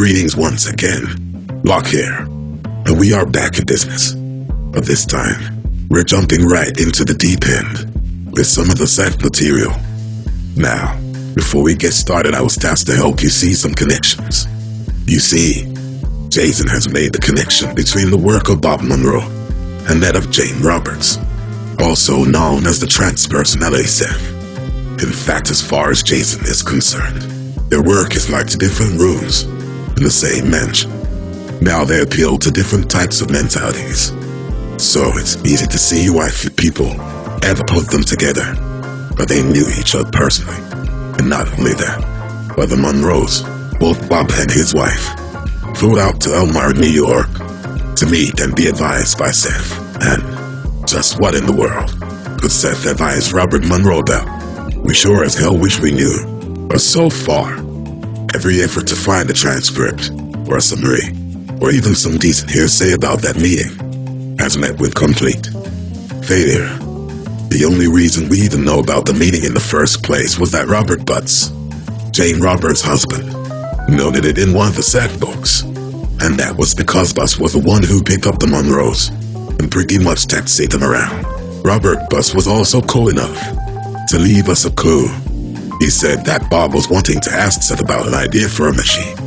Greetings once again. Lock here. And we are back in business. But this time, we're jumping right into the deep end with some of the Seth material. Now, before we get started, I was tasked to help you see some connections. You see, Jason has made the connection between the work of Bob Monroe and that of Jane Roberts, also known as the transpersonality Seth. In fact, as far as Jason is concerned, their work is like different rooms in the same mansion. Now they appeal to different types of mentalities. So it's easy to see why few people ever put them together. But they knew each other personally. And not only that, but the Monroes, both Bob and his wife, flew out to Elmira, New York to meet and be advised by Seth. And just what in the world could Seth advise Robert Monroe about? We sure as hell wish we knew. But so far, every effort to find a transcript or a summary or even some decent hearsay about that meeting has met with complete failure. The only reason we even know about the meeting in the first place was that Robert Butts, Jane Roberts' husband, noted it in one of the Seth books. And that was because Butts was the one who picked up the Monroes and pretty much taxied them around. Robert Butts was also cool enough to leave us a clue. He said that Bob was wanting to ask Seth about an idea for a machine.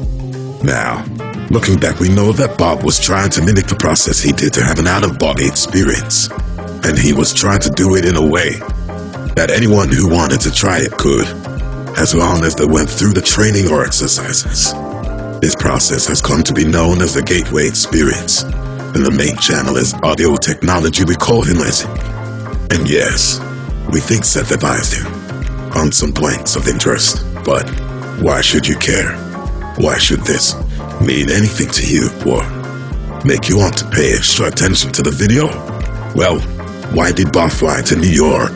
Now, looking back, we know that Bob was trying to mimic the process he did to have an out-of-body experience. And he was trying to do it in a way that anyone who wanted to try it could, as long as they went through the training or exercises. This process has come to be known as the gateway experience, and the main channel is audio technology. We call him Isaac. And yes, we think Seth advised him on some points of interest, but why should you care? Why should this mean anything to you or make you want to pay extra attention to the video? Well, why did Bob fly to New York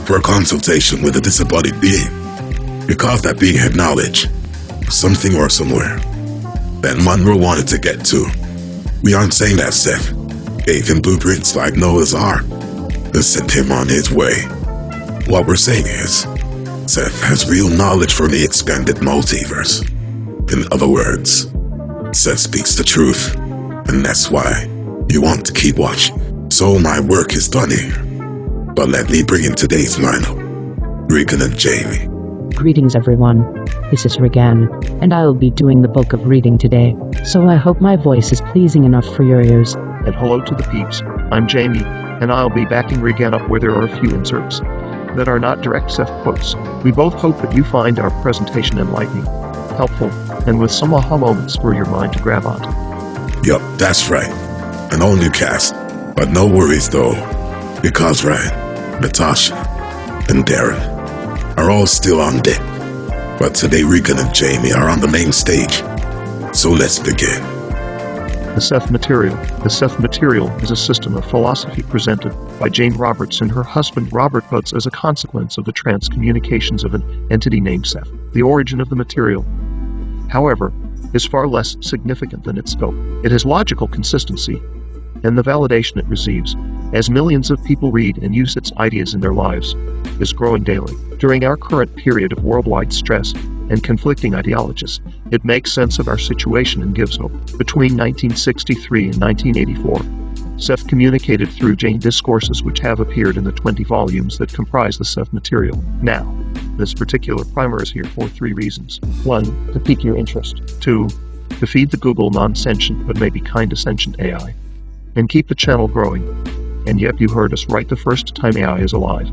for a consultation with a disembodied being? Because that being had knowledge of something or somewhere that Monroe wanted to get to. We aren't saying that Seth gave him blueprints like Noah's Ark and sent him on his way. What we're saying is, Seth has real knowledge from the expanded multiverse. In other words, Seth speaks the truth, and that's why you want to keep watching. So my work is done here, but let me bring in today's lineup. Regan and Jamie. Greetings everyone, this is Regan, and I'll be doing the bulk of reading today, so I hope my voice is pleasing enough for your ears. And hello to the peeps, I'm Jamie, and I'll be backing Regan up where there are a few inserts that are not direct Seth quotes. We both hope that you find our presentation enlightening, helpful, and with some aha moments for your mind to grab onto. Yup, that's right, an all new cast. But no worries though, because Ryan, Natasha, and Darren are all still on deck. But today Regan and Jamie are on the main stage, so let's begin. The Seth Material. The Seth Material is a system of philosophy presented by Jane Roberts and her husband Robert Butts as a consequence of the transcommunications of an entity named Seth. The origin of the material, however, is far less significant than its scope. It has logical consistency and the validation it receives, as millions of people read and use its ideas in their lives, is growing daily. During our current period of worldwide stress and conflicting ideologies, it makes sense of our situation and gives hope. Between 1963 and 1984, Seth communicated through Jane discourses which have appeared in the 20 volumes that comprise the Seth Material. Now, this particular primer is here for 3 reasons. 1, to pique your interest. 2, to feed the Google non-sentient but maybe kind of sentient AI, and keep the channel growing. And yep, you heard us right the first time, AI is alive.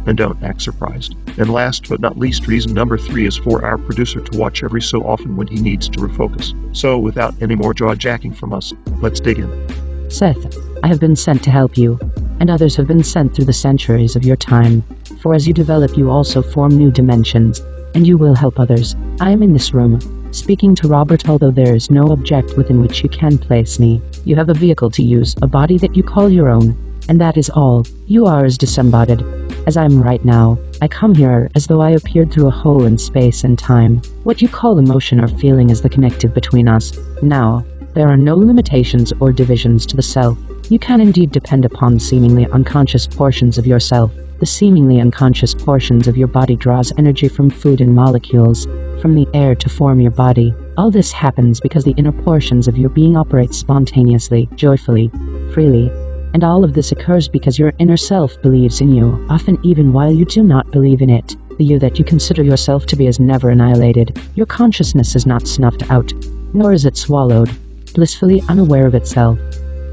And don't act surprised. And last but not least, reason number 3 is for our producer to watch every so often when he needs to refocus. So without any more jaw-jacking from us, let's dig in. Seth, I have been sent to help you, and others have been sent through the centuries of your time. For as you develop, you also form new dimensions, and you will help others. I am in this room, speaking to Robert, although there is no object within which you can place me. You have a vehicle to use, a body that you call your own, and that is all. You are as disembodied as I am right now. I come here as though I appeared through a hole in space and time. What you call emotion or feeling is the connective between us. Now, there are no limitations or divisions to the self. You can indeed depend upon seemingly unconscious portions of yourself. The seemingly unconscious portions of your body draws energy from food and molecules, from the air to form your body. All this happens because the inner portions of your being operate spontaneously, joyfully, freely. And all of this occurs because your inner self believes in you, often even while you do not believe in it. The you that you consider yourself to be is never annihilated. Your consciousness is not snuffed out, nor is it swallowed, blissfully unaware of itself.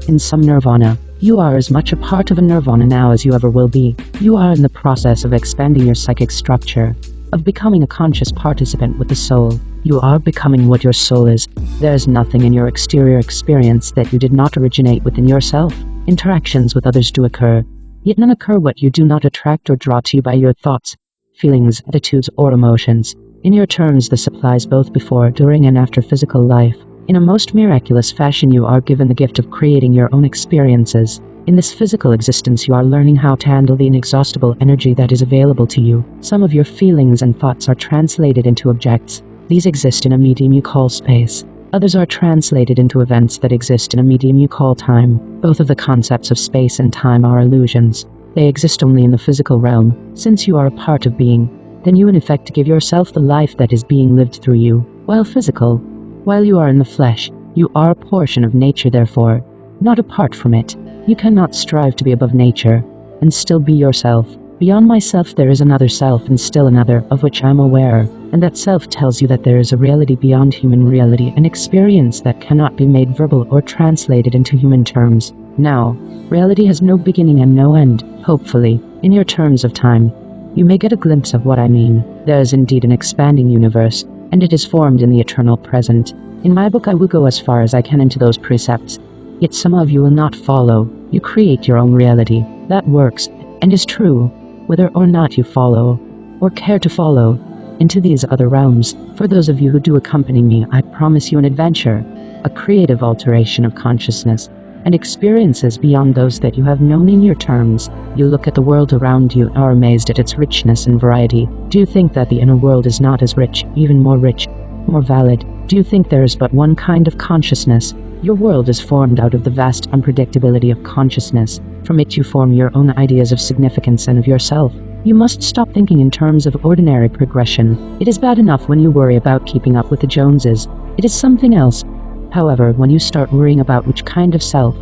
In some nirvana, you are as much a part of a nirvana now as you ever will be. You are in the process of expanding your psychic structure, of becoming a conscious participant with the soul. You are becoming what your soul is. There is nothing in your exterior experience that you did not originate within yourself. Interactions with others do occur, yet none occur what you do not attract or draw to you by your thoughts, feelings, attitudes, or emotions. In your terms, this applies both before, during, and after physical life. In a most miraculous fashion, you are given the gift of creating your own experiences. In this physical existence, you are learning how to handle the inexhaustible energy that is available to you. Some of your feelings and thoughts are translated into objects. These exist in a medium you call space. Others are translated into events that exist in a medium you call time. Both of the concepts of space and time are illusions. They exist only in the physical realm. Since you are a part of being, then you in effect give yourself the life that is being lived through you. While physical, while you are in the flesh, you are a portion of nature, therefore, not apart from it. You cannot strive to be above nature, and still be yourself. Beyond myself there is another self, and still another, of which I am aware, and that self tells you that there is a reality beyond human reality, an experience that cannot be made verbal or translated into human terms. Now, reality has no beginning and no end. Hopefully, in your terms of time, you may get a glimpse of what I mean. There is indeed an expanding universe, and it is formed in the eternal present. In my book I will go as far as I can into those precepts, yet some of you will not follow. You create your own reality. That works, and is true, whether or not you follow, or care to follow, into these other realms. For those of you who do accompany me, I promise you an adventure, a creative alteration of consciousness, and experiences beyond those that you have known in your terms. You look at the world around you and are amazed at its richness and variety. Do you think that the inner world is not as rich, even more rich, more valid? Do you think there is but one kind of consciousness? Your world is formed out of the vast unpredictability of consciousness. From it you form your own ideas of significance and of yourself. You must stop thinking in terms of ordinary progression. It is bad enough when you worry about keeping up with the Joneses. It is something else, however, when you start worrying about which kind of self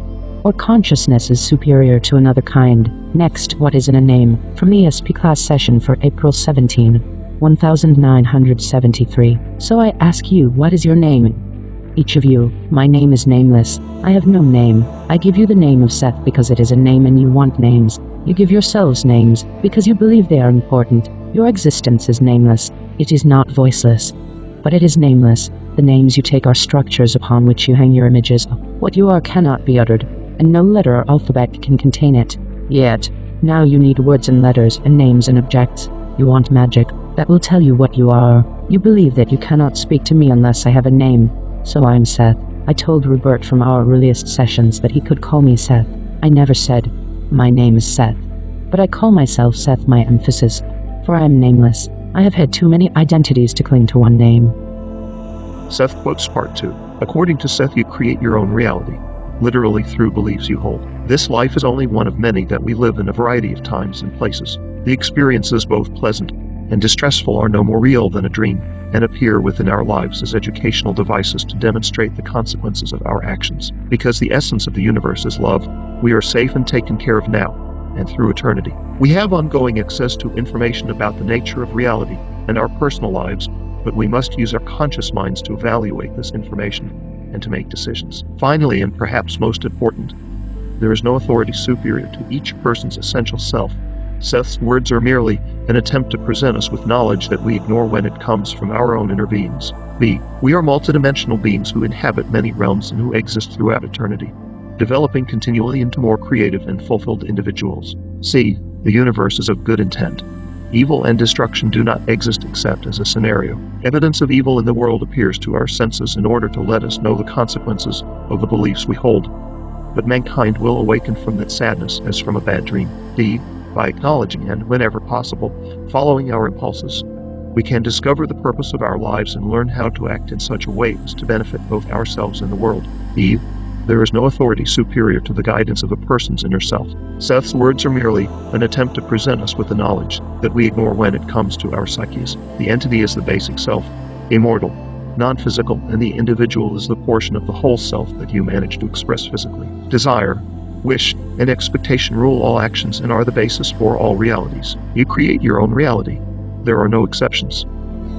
or consciousness is superior to another kind. Next, what is in a name? From the ESP class session for April 17, 1973. So I ask you, what is your name? Each of you. My name is nameless. I have no name. I give you the name of Seth because it is a name and you want names. You give yourselves names because you believe they are important. Your existence is nameless. It is not voiceless, but it is nameless. The names you take are structures upon which you hang your images. What you are cannot be uttered, and no letter or alphabet can contain it. Yet, now you need words and letters and names and objects. You want magic that will tell you what you are. You believe that you cannot speak to me unless I have a name. So I'm Seth. I told Rupert from our earliest sessions that he could call me Seth. I never said, my name is Seth. But I call myself Seth, my emphasis, for I am nameless. I have had too many identities to cling to one name. Seth quotes Part 2. According to Seth, you create your own reality, literally through beliefs you hold. This life is only one of many that we live in a variety of times and places. The experiences, both pleasant and distressful, are no more real than a dream, and appear within our lives as educational devices to demonstrate the consequences of our actions. Because the essence of the universe is love, we are safe and taken care of now and through eternity. We have ongoing access to information about the nature of reality and our personal lives, but we must use our conscious minds to evaluate this information and to make decisions. Finally, and perhaps most important, there is no authority superior to each person's essential self. Seth's words are merely an attempt to present us with knowledge that we ignore when it comes from our own inner beings. B. We are multidimensional beings who inhabit many realms and who exist throughout eternity, developing continually into more creative and fulfilled individuals. C. The universe is of good intent. Evil and destruction do not exist except as a scenario. Evidence of evil in the world appears to our senses in order to let us know the consequences of the beliefs we hold. But mankind will awaken from that sadness as from a bad dream. D. By acknowledging and, whenever possible, following our impulses, we can discover the purpose of our lives and learn how to act in such a way as to benefit both ourselves and the world. E. There is no authority superior to the guidance of a person's inner self. Seth's words are merely an attempt to present us with the knowledge that we ignore when it comes to our psyches. The entity is the basic self, immortal, non-physical, and the individual is the portion of the whole self that you manage to express physically. Desire, wish, and expectation rule all actions and are the basis for all realities. You create your own reality. There are no exceptions.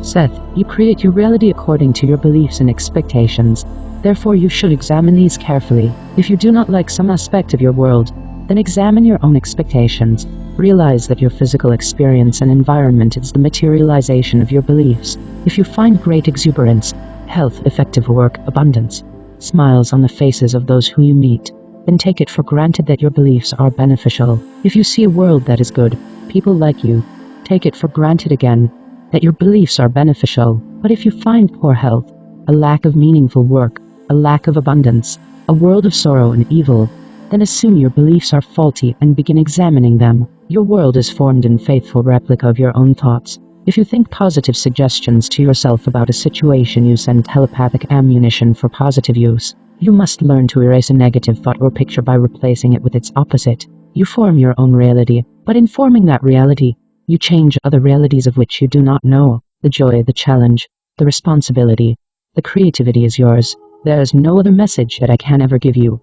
Seth, you create your reality according to your beliefs and expectations. Therefore, you should examine these carefully. If you do not like some aspect of your world, then examine your own expectations. Realize that your physical experience and environment is the materialization of your beliefs. If you find great exuberance, health, effective work, abundance, smiles on the faces of those who you meet, then take it for granted that your beliefs are beneficial. If you see a world that is good, people like you, take it for granted again that your beliefs are beneficial. But if you find poor health, a lack of meaningful work, a lack of abundance, a world of sorrow and evil, then assume your beliefs are faulty and begin examining them. Your world is formed in faithful replica of your own thoughts. If you think positive suggestions to yourself about a situation, you send telepathic ammunition for positive use. You must learn to erase a negative thought or picture by replacing it with its opposite. You form your own reality, but in forming that reality, you change other realities of which you do not know. The joy, the challenge, the responsibility, the creativity is yours. There is no other message that I can ever give you,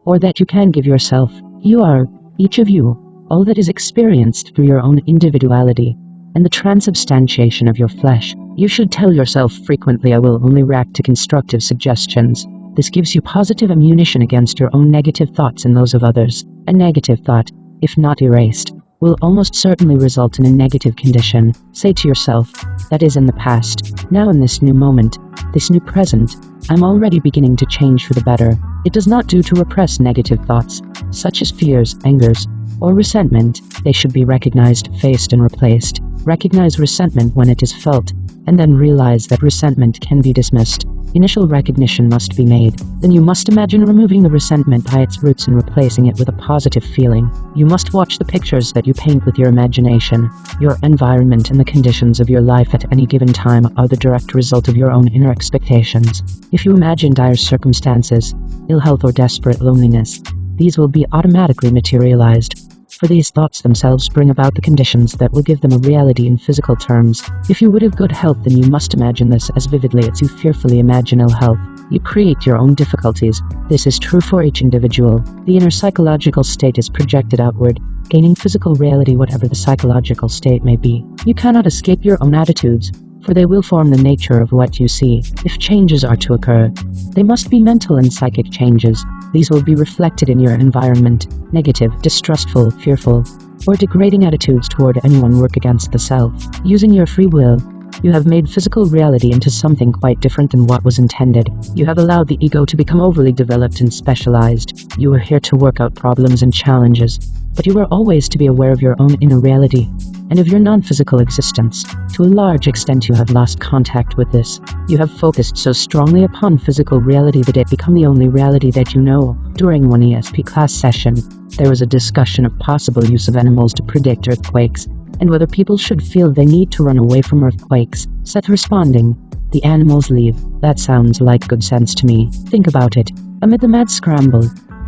or that you can give yourself. You are, each of you, all that is experienced through your own individuality, and the transubstantiation of your flesh. You should tell yourself frequently, I will only react to constructive suggestions. This gives you positive ammunition against your own negative thoughts and those of others. A negative thought, if not erased, will almost certainly result in a negative condition. Say to yourself, that is in the past. Now in this new moment, this new present, I'm already beginning to change for the better. It does not do to repress negative thoughts, such as fears, angers, or resentment. They should be recognized, faced, and replaced. Recognize resentment when it is felt, and then realize that resentment can be dismissed. Initial recognition must be made. Then you must imagine removing the resentment by its roots and replacing it with a positive feeling. You must watch the pictures that you paint with your imagination. Your environment and the conditions of your life at any given time are the direct result of your own inner expectations. If you imagine dire circumstances, ill health, or desperate loneliness, these will be automatically materialized. For these thoughts themselves bring about the conditions that will give them a reality in physical terms. If you would have good health, then you must imagine this as vividly as you fearfully imagine ill health. You create your own difficulties. This is true for each individual. The inner psychological state is projected outward, gaining physical reality whatever the psychological state may be. You cannot escape your own attitudes, for they will form the nature of what you see. If changes are to occur, they must be mental and psychic changes. These will be reflected in your environment. Negative, distrustful, fearful, or degrading attitudes toward anyone work against the self. Using your free will, you have made physical reality into something quite different than what was intended. You have allowed the ego to become overly developed and specialized. You are here to work out problems and challenges, but you are always to be aware of your own inner reality and of your non-physical existence. To a large extent, you have lost contact with this. You have focused so strongly upon physical reality that it become the only reality that you know. During one ESP class session, there was a discussion of possible use of animals to predict earthquakes, and whether people should feel they need to run away from earthquakes. Seth responding, the animals leave. That sounds like good sense to me. Think about it. Amid the mad scramble,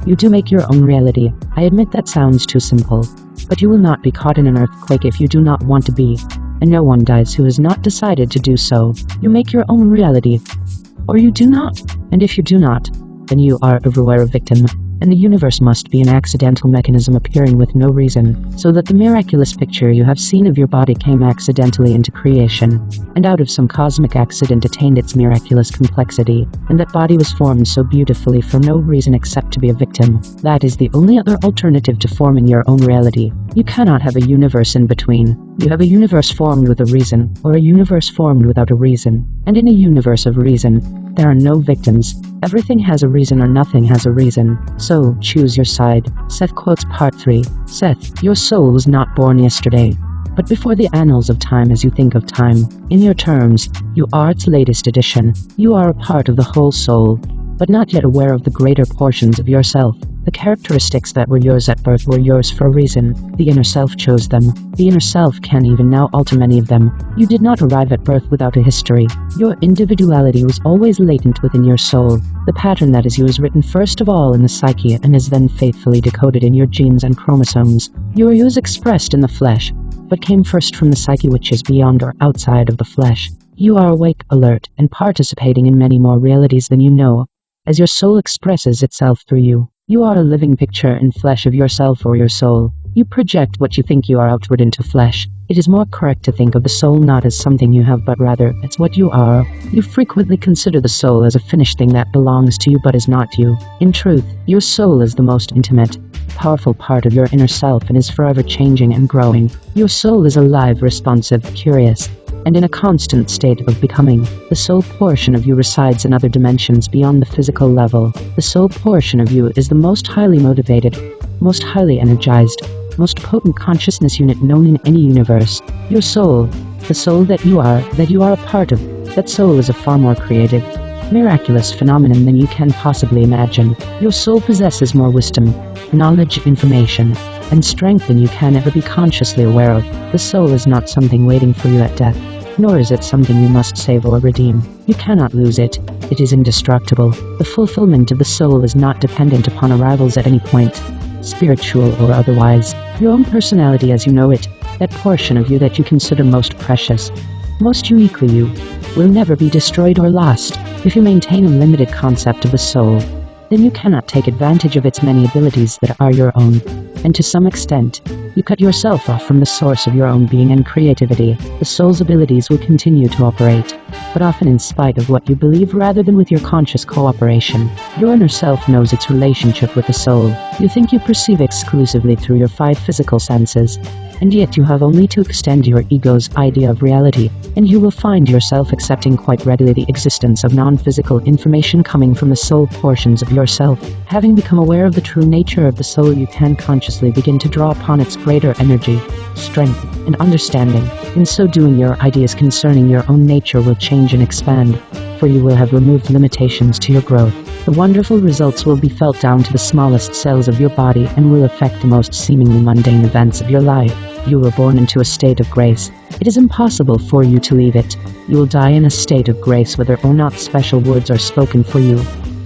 you do make your own reality. I admit that sounds too simple, but you will not be caught in an earthquake if you do not want to be, and no one dies who has not decided to do so. You make your own reality, or you do not, and if you do not, then you are everywhere a victim, and the universe must be an accidental mechanism appearing with no reason, so that the miraculous picture you have seen of your body came accidentally into creation, and out of some cosmic accident attained its miraculous complexity, and that body was formed so beautifully for no reason except to be a victim. That is the only other alternative to forming your own reality. You cannot have a universe in between. You have a universe formed with a reason, or a universe formed without a reason, and in a universe of reason, there are no victims. Everything has a reason or nothing has a reason. So, choose your side. Seth quotes Part 3. Seth, your soul was not born yesterday, but before the annals of time as you think of time. In your terms, you are its latest edition. You are a part of the whole soul, but not yet aware of the greater portions of yourself. The characteristics that were yours at birth were yours for a reason. The inner self chose them. The inner self can even now alter many of them. You did not arrive at birth without a history. Your individuality was always latent within your soul. The pattern that is you is written first of all in the psyche and is then faithfully decoded in your genes and chromosomes. Your you is expressed in the flesh, but came first from the psyche, which is beyond or outside of the flesh. You are awake, alert, and participating in many more realities than you know, as your soul expresses itself through you. You are a living picture in flesh of yourself or your soul. You project what you think you are outward into flesh. It is more correct to think of the soul not as something you have, but rather as what you are. You frequently consider the soul as a finished thing that belongs to you but is not you. In truth, your soul is the most intimate, powerful part of your inner self and is forever changing and growing. Your soul is alive, responsive, curious, and in a constant state of becoming. The soul portion of you resides in other dimensions beyond the physical level. The soul portion of you is the most highly motivated, most highly energized, most potent consciousness unit known in any universe. Your soul, the soul that you are a part of, that soul is a far more creative, miraculous phenomenon than you can possibly imagine. Your soul possesses more wisdom, knowledge, information, and strength than you can ever be consciously aware of. The soul is not something waiting for you at death, nor is it something you must save or redeem. You cannot lose it. It is indestructible. The fulfillment of the soul is not dependent upon arrivals at any point, spiritual or otherwise. Your own personality as you know it, that portion of you that you consider most precious, most uniquely you, will never be destroyed or lost. If you maintain a limited concept of the soul, then you cannot take advantage of its many abilities that are your own, and to some extent, you cut yourself off from the source of your own being and creativity. The soul's abilities will continue to operate, but often in spite of what you believe rather than with your conscious cooperation. Your inner self knows its relationship with the soul. You think you perceive exclusively through your 5 physical senses, and yet you have only to extend your ego's idea of reality, and you will find yourself accepting quite readily the existence of non-physical information coming from the soul portions of yourself. Having become aware of the true nature of the soul, you can consciously begin to draw upon its greater energy, strength, and understanding. In so doing, your ideas concerning your own nature will change and expand, for you will have removed limitations to your growth. The wonderful results will be felt down to the smallest cells of your body and will affect the most seemingly mundane events of your life. You were born into a state of grace. It is impossible for you to leave it. You will die in a state of grace whether or not special words are spoken for you,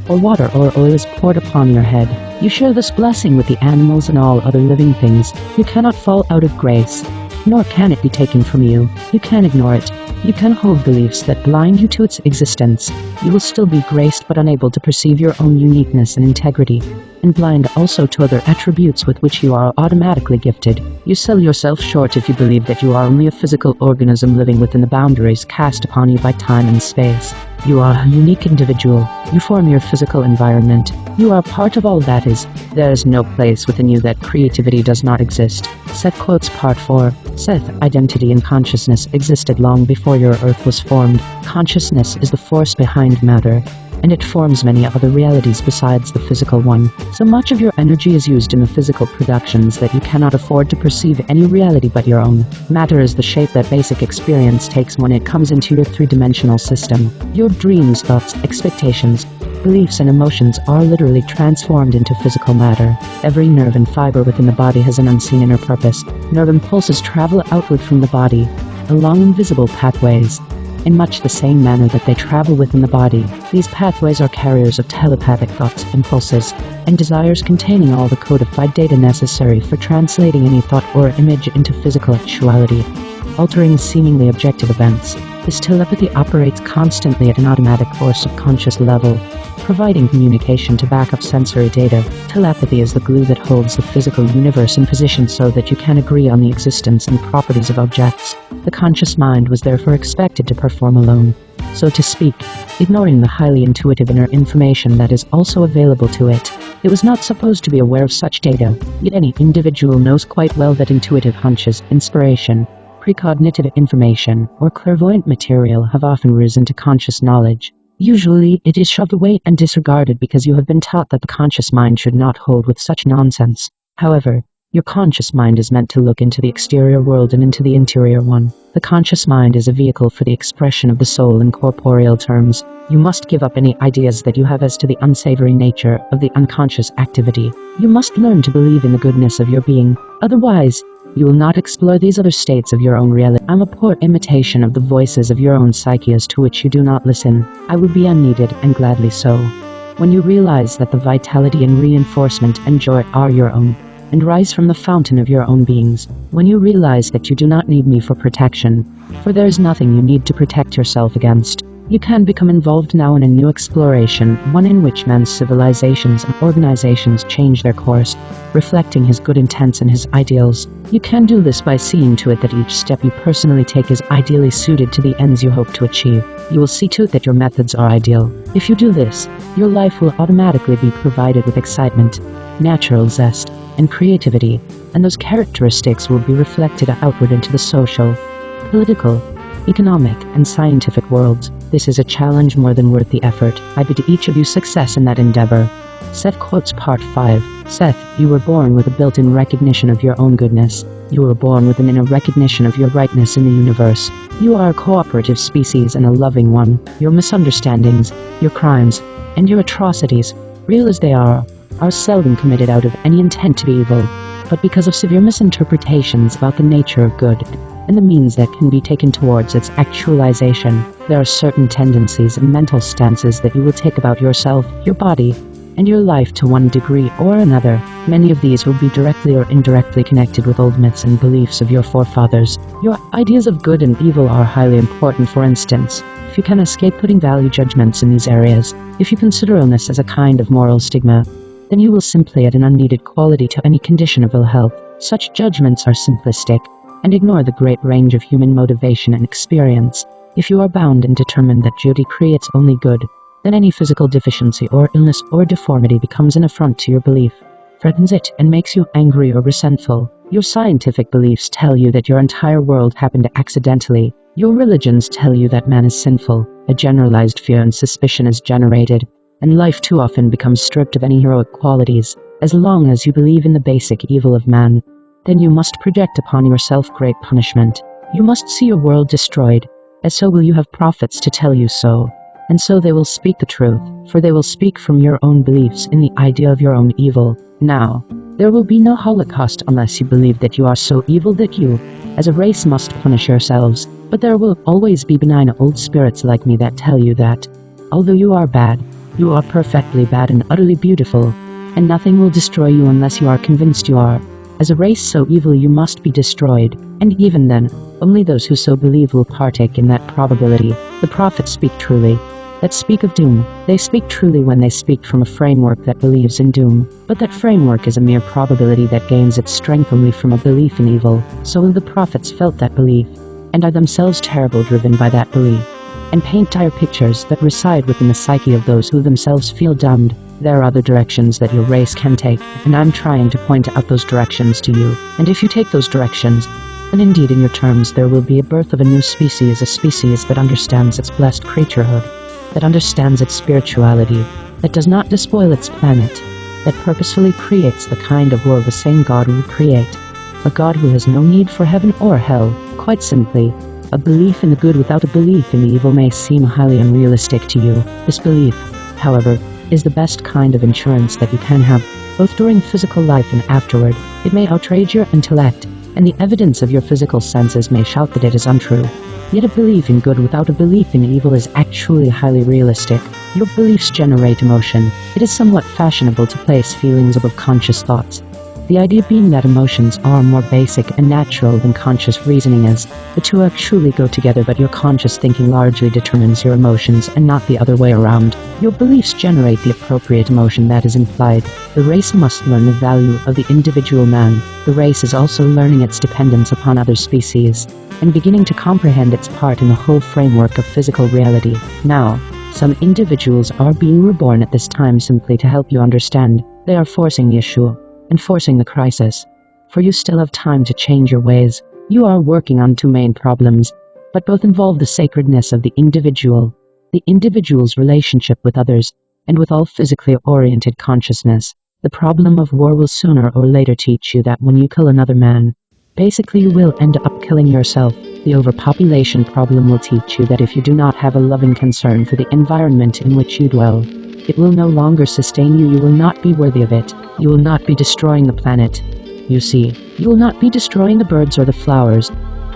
or water or oil is poured upon your head. You share this blessing with the animals and all other living things. You cannot fall out of grace, nor can it be taken from you. You can ignore it. You can hold beliefs that blind you to its existence. You will still be graced but unable to perceive your own uniqueness and integrity, and blind also to other attributes with which you are automatically gifted. You sell yourself short if you believe that you are only a physical organism living within the boundaries cast upon you by time and space. You are a unique individual. You form your physical environment. You are part of all that is. There is no place within you that creativity does not exist. Seth quotes Part 4. Seth, identity and consciousness existed long before your earth was formed. Consciousness is the force behind matter, and it forms many other realities besides the physical one. So much of your energy is used in the physical productions that you cannot afford to perceive any reality but your own. Matter is the shape that basic experience takes when it comes into your 3-dimensional system. Your dreams, thoughts, expectations, beliefs and emotions are literally transformed into physical matter. Every nerve and fiber within the body has an unseen inner purpose. Nerve impulses travel outward from the body, along invisible pathways, in much the same manner that they travel within the body. These pathways are carriers of telepathic thoughts, impulses, and desires containing all the codified data necessary for translating any thought or image into physical actuality, altering seemingly objective events. This telepathy operates constantly at an automatic or subconscious level, providing communication to back up sensory data. Telepathy is the glue that holds the physical universe in position so that you can agree on the existence and properties of objects. The conscious mind was therefore expected to perform alone, so to speak, ignoring the highly intuitive inner information that is also available to it. It was not supposed to be aware of such data, yet any individual knows quite well that intuitive hunches, inspiration, precognitive information, or clairvoyant material have often risen to conscious knowledge. Usually, it is shoved away and disregarded because you have been taught that the conscious mind should not hold with such nonsense. However, Your conscious mind is meant to look into the exterior world and into the interior one. The conscious mind is a vehicle for the expression of the soul in corporeal terms. You must give up any ideas that you have as to the unsavory nature of the unconscious activity. You must learn to believe in the goodness of your being. Otherwise, you will not explore these other states of your own reality. I'm a poor imitation of the voices of your own psyche as to which you do not listen. I will be unneeded, and gladly so. When you realize that the vitality and reinforcement and joy are your own, and rise from the fountain of your own beings, when you realize that you do not need me for protection, for there is nothing you need to protect yourself against, you can become involved now in a new exploration, one in which man's civilizations and organizations change their course, reflecting his good intents and his ideals. You can do this by seeing to it that each step you personally take is ideally suited to the ends you hope to achieve. You will see to it that your methods are ideal. If you do this, your life will automatically be provided with excitement, natural zest, and creativity, and those characteristics will be reflected outward into the social, political, economic, and scientific worlds. This is a challenge more than worth the effort. I bid each of you success in that endeavor. Seth quotes Part 5. Seth, you were born with a built-in recognition of your own goodness. You were born with an inner recognition of your rightness in the universe. You are a cooperative species and a loving one. Your misunderstandings, your crimes, and your atrocities, real as they are seldom committed out of any intent to be evil, but because of severe misinterpretations about the nature of good and the means that can be taken towards its actualization. There are certain tendencies and mental stances that you will take about yourself, your body, and your life to one degree or another. Many of these will be directly or indirectly connected with old myths and beliefs of your forefathers. Your ideas of good and evil are highly important. For instance, if you can escape putting value judgments in these areas, if you consider illness as a kind of moral stigma, then you will simply add an unneeded quality to any condition of ill health. Such judgments are simplistic and ignore the great range of human motivation and experience. If you are bound and determined that duty creates only good, then any physical deficiency or illness or deformity becomes an affront to your belief, threatens it, and makes you angry or resentful. Your scientific beliefs tell you that your entire world happened accidentally. Your religions tell you that man is sinful. A generalized fear and suspicion is generated, and life too often becomes stripped of any heroic qualities. As long as you believe in the basic evil of man, then you must project upon yourself great punishment. You must see your world destroyed, as so will you have prophets to tell you so. And so they will speak the truth, for they will speak from your own beliefs in the idea of your own evil. Now, there will be no Holocaust unless you believe that you are so evil that you, as a race, must punish yourselves. But there will always be benign old spirits like me that tell you that, although you are bad, you are perfectly bad and utterly beautiful, and nothing will destroy you unless you are convinced you are, as a race, so evil you must be destroyed. And even then, only those who so believe will partake in that probability. The prophets speak truly, that speak of doom. They speak truly when they speak from a framework that believes in doom, but that framework is a mere probability that gains its strength only from a belief in evil. So the prophets felt that belief, and are themselves terrible driven by that belief, and paint dire pictures that reside within the psyche of those who themselves feel damned. There are other directions that your race can take, and I'm trying to point out those directions to you. And if you take those directions, then indeed in your terms there will be a birth of a new species, a species that understands its blessed creaturehood, that understands its spirituality, that does not despoil its planet, that purposefully creates the kind of world the same God will create, a God who has no need for heaven or hell. Quite simply, a belief in the good without a belief in the evil may seem highly unrealistic to you. This belief, however, is the best kind of insurance that you can have, both during physical life and afterward. It may outrage your intellect, and the evidence of your physical senses may shout that it is untrue. Yet a belief in good without a belief in evil is actually highly realistic. Your beliefs generate emotion. It is somewhat fashionable to place feelings above conscious thoughts, the idea being that emotions are more basic and natural than conscious reasoning is. The two actually go together, but your conscious thinking largely determines your emotions and not the other way around. Your beliefs generate the appropriate emotion that is implied. The race must learn the value of the individual man. The race is also learning its dependence upon other species, and beginning to comprehend its part in the whole framework of physical reality. Now, some individuals are being reborn at this time simply to help you understand. They are forcing the issue, and forcing the crisis, for you still have time to change your ways. You are working on two main problems, but both involve the sacredness of the individual's relationship with others, and with all physically oriented consciousness. The problem of war will sooner or later teach you that when you kill another man, basically you will end up killing yourself. The overpopulation problem will teach you that if you do not have a loving concern for the environment in which you dwell, it will no longer sustain you. You will not be worthy of it. You will not be destroying the planet. You see, you will not be destroying the birds or the flowers,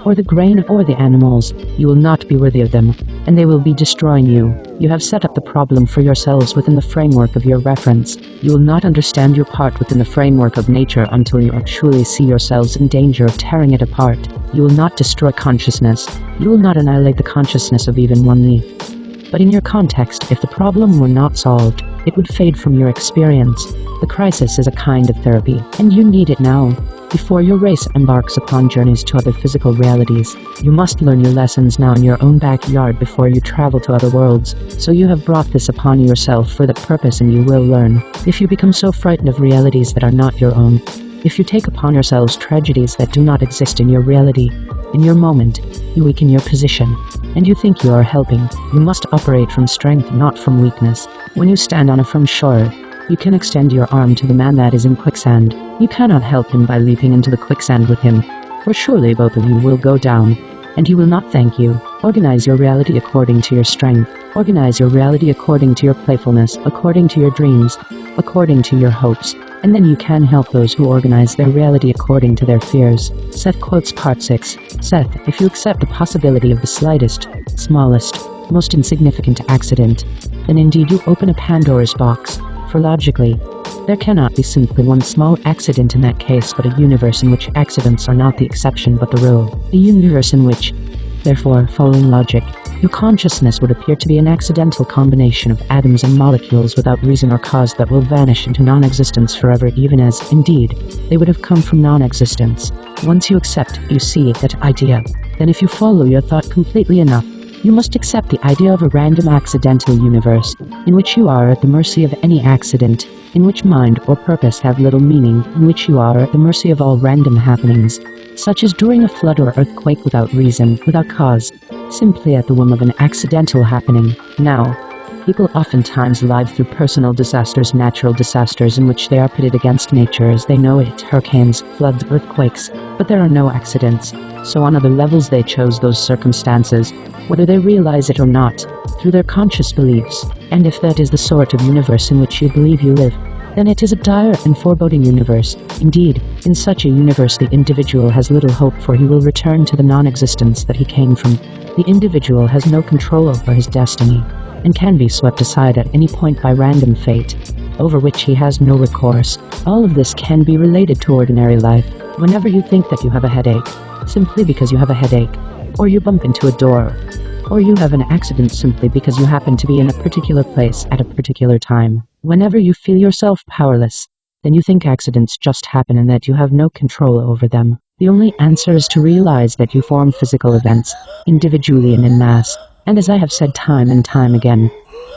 or the grain or the animals. You will not be worthy of them, and they will be destroying you. You have set up the problem for yourselves within the framework of your reference. You will not understand your part within the framework of nature until you actually see yourselves in danger of tearing it apart. You will not destroy consciousness. You will not annihilate the consciousness of even one leaf. But in your context, if the problem were not solved, it would fade from your experience. The crisis is a kind of therapy, and you need it now. Before your race embarks upon journeys to other physical realities, you must learn your lessons now in your own backyard before you travel to other worlds. So you have brought this upon yourself for that purpose, and you will learn. If you become so frightened of realities that are not your own, if you take upon yourselves tragedies that do not exist in your reality, in your moment, you weaken your position, and you think you are helping. You must operate from strength, not from weakness. When you stand on a firm shore, you can extend your arm to the man that is in quicksand. You cannot help him by leaping into the quicksand with him, for surely both of you will go down, and he will not thank you. Organize your reality according to your strength. Organize your reality according to your playfulness, according to your dreams, according to your hopes, and then you can help those who organize their reality according to their fears. Seth quotes Part 6. Seth, if you accept the possibility of the slightest, smallest, most insignificant accident, then indeed you open a Pandora's box. For logically, there cannot be simply one small accident in that case, but a universe in which accidents are not the exception but the rule. A universe in which, therefore, following logic, your consciousness would appear to be an accidental combination of atoms and molecules without reason or cause that will vanish into non-existence forever, even as, indeed, they would have come from non-existence. Once you accept, you see, that idea, then if you follow your thought completely enough, you must accept the idea of a random accidental universe, in which you are at the mercy of any accident, in which mind or purpose have little meaning, in which you are at the mercy of all random happenings, such as during a flood or earthquake without reason, without cause, simply at the whim of an accidental happening. Now, people oftentimes live through personal disasters, natural disasters in which they are pitted against nature as they know it, hurricanes, floods, earthquakes, but there are no accidents. So on other levels they chose those circumstances, whether they realize it or not, through their conscious beliefs. And if that is the sort of universe in which you believe you live, then it is a dire and foreboding universe. Indeed, in such a universe the individual has little hope, for he will return to the non-existence that he came from. The individual has no control over his destiny, and can be swept aside at any point by random fate, over which he has no recourse. All of this can be related to ordinary life. Whenever you think that you have a headache, simply because you have a headache, or you bump into a door, or you have an accident simply because you happen to be in a particular place at a particular time. Whenever you feel yourself powerless, then you think accidents just happen and that you have no control over them. The only answer is to realize that you form physical events, individually and in mass, and as I have said time and time again,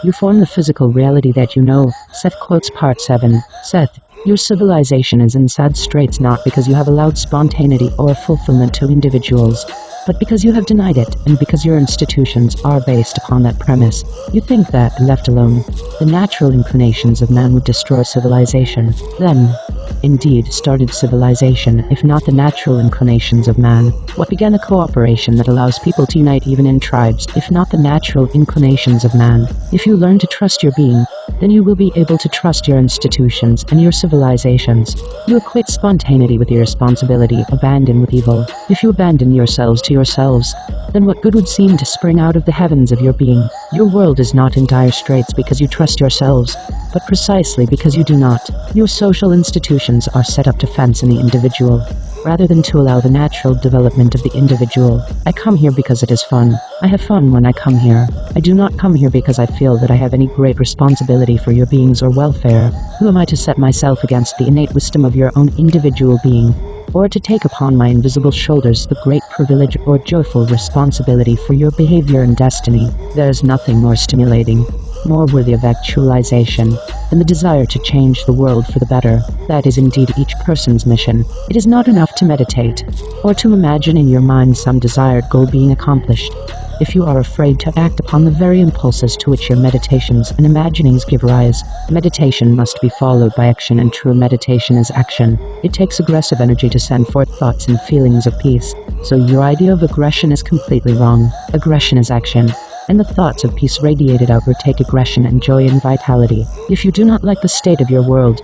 you form the physical reality that you know. Seth quotes Part 7. Seth, your civilization is in sad straits not because you have allowed spontaneity or fulfillment to individuals, but because you have denied it, and because your institutions are based upon that premise. You think that, left alone, the natural inclinations of man would destroy civilization. Then, indeed, started civilization, if not the natural inclinations of man. What began a cooperation that allows people to unite even in tribes, if not the natural inclinations of man? If you learn to trust your being, then you will be able to trust your institutions and your civilizations. You equate spontaneity with irresponsibility, abandon with evil. If you abandon yourselves to yourselves, then what good would seem to spring out of the heavens of your being? Your world is not in dire straits because you trust yourselves, but precisely because you do not. Your social institutions are set up to fence in the individual, rather than to allow the natural development of the individual. I come here because it is fun. I have fun when I come here. I do not come here because I feel that I have any great responsibility for your beings or welfare. Who am I to set myself against the innate wisdom of your own individual being, or to take upon my invisible shoulders the great privilege or joyful responsibility for your behavior and destiny? There is nothing more stimulating, more worthy of actualization, than the desire to change the world for the better. That is indeed each person's mission. It is not enough to meditate, or to imagine in your mind some desired goal being accomplished. If you are afraid to act upon the very impulses to which your meditations and imaginings give rise, meditation must be followed by action, and true meditation is action. It takes aggressive energy to send forth thoughts and feelings of peace. So your idea of aggression is completely wrong. Aggression is action, and the thoughts of peace radiated outward take aggression and joy and vitality. If you do not like the state of your world,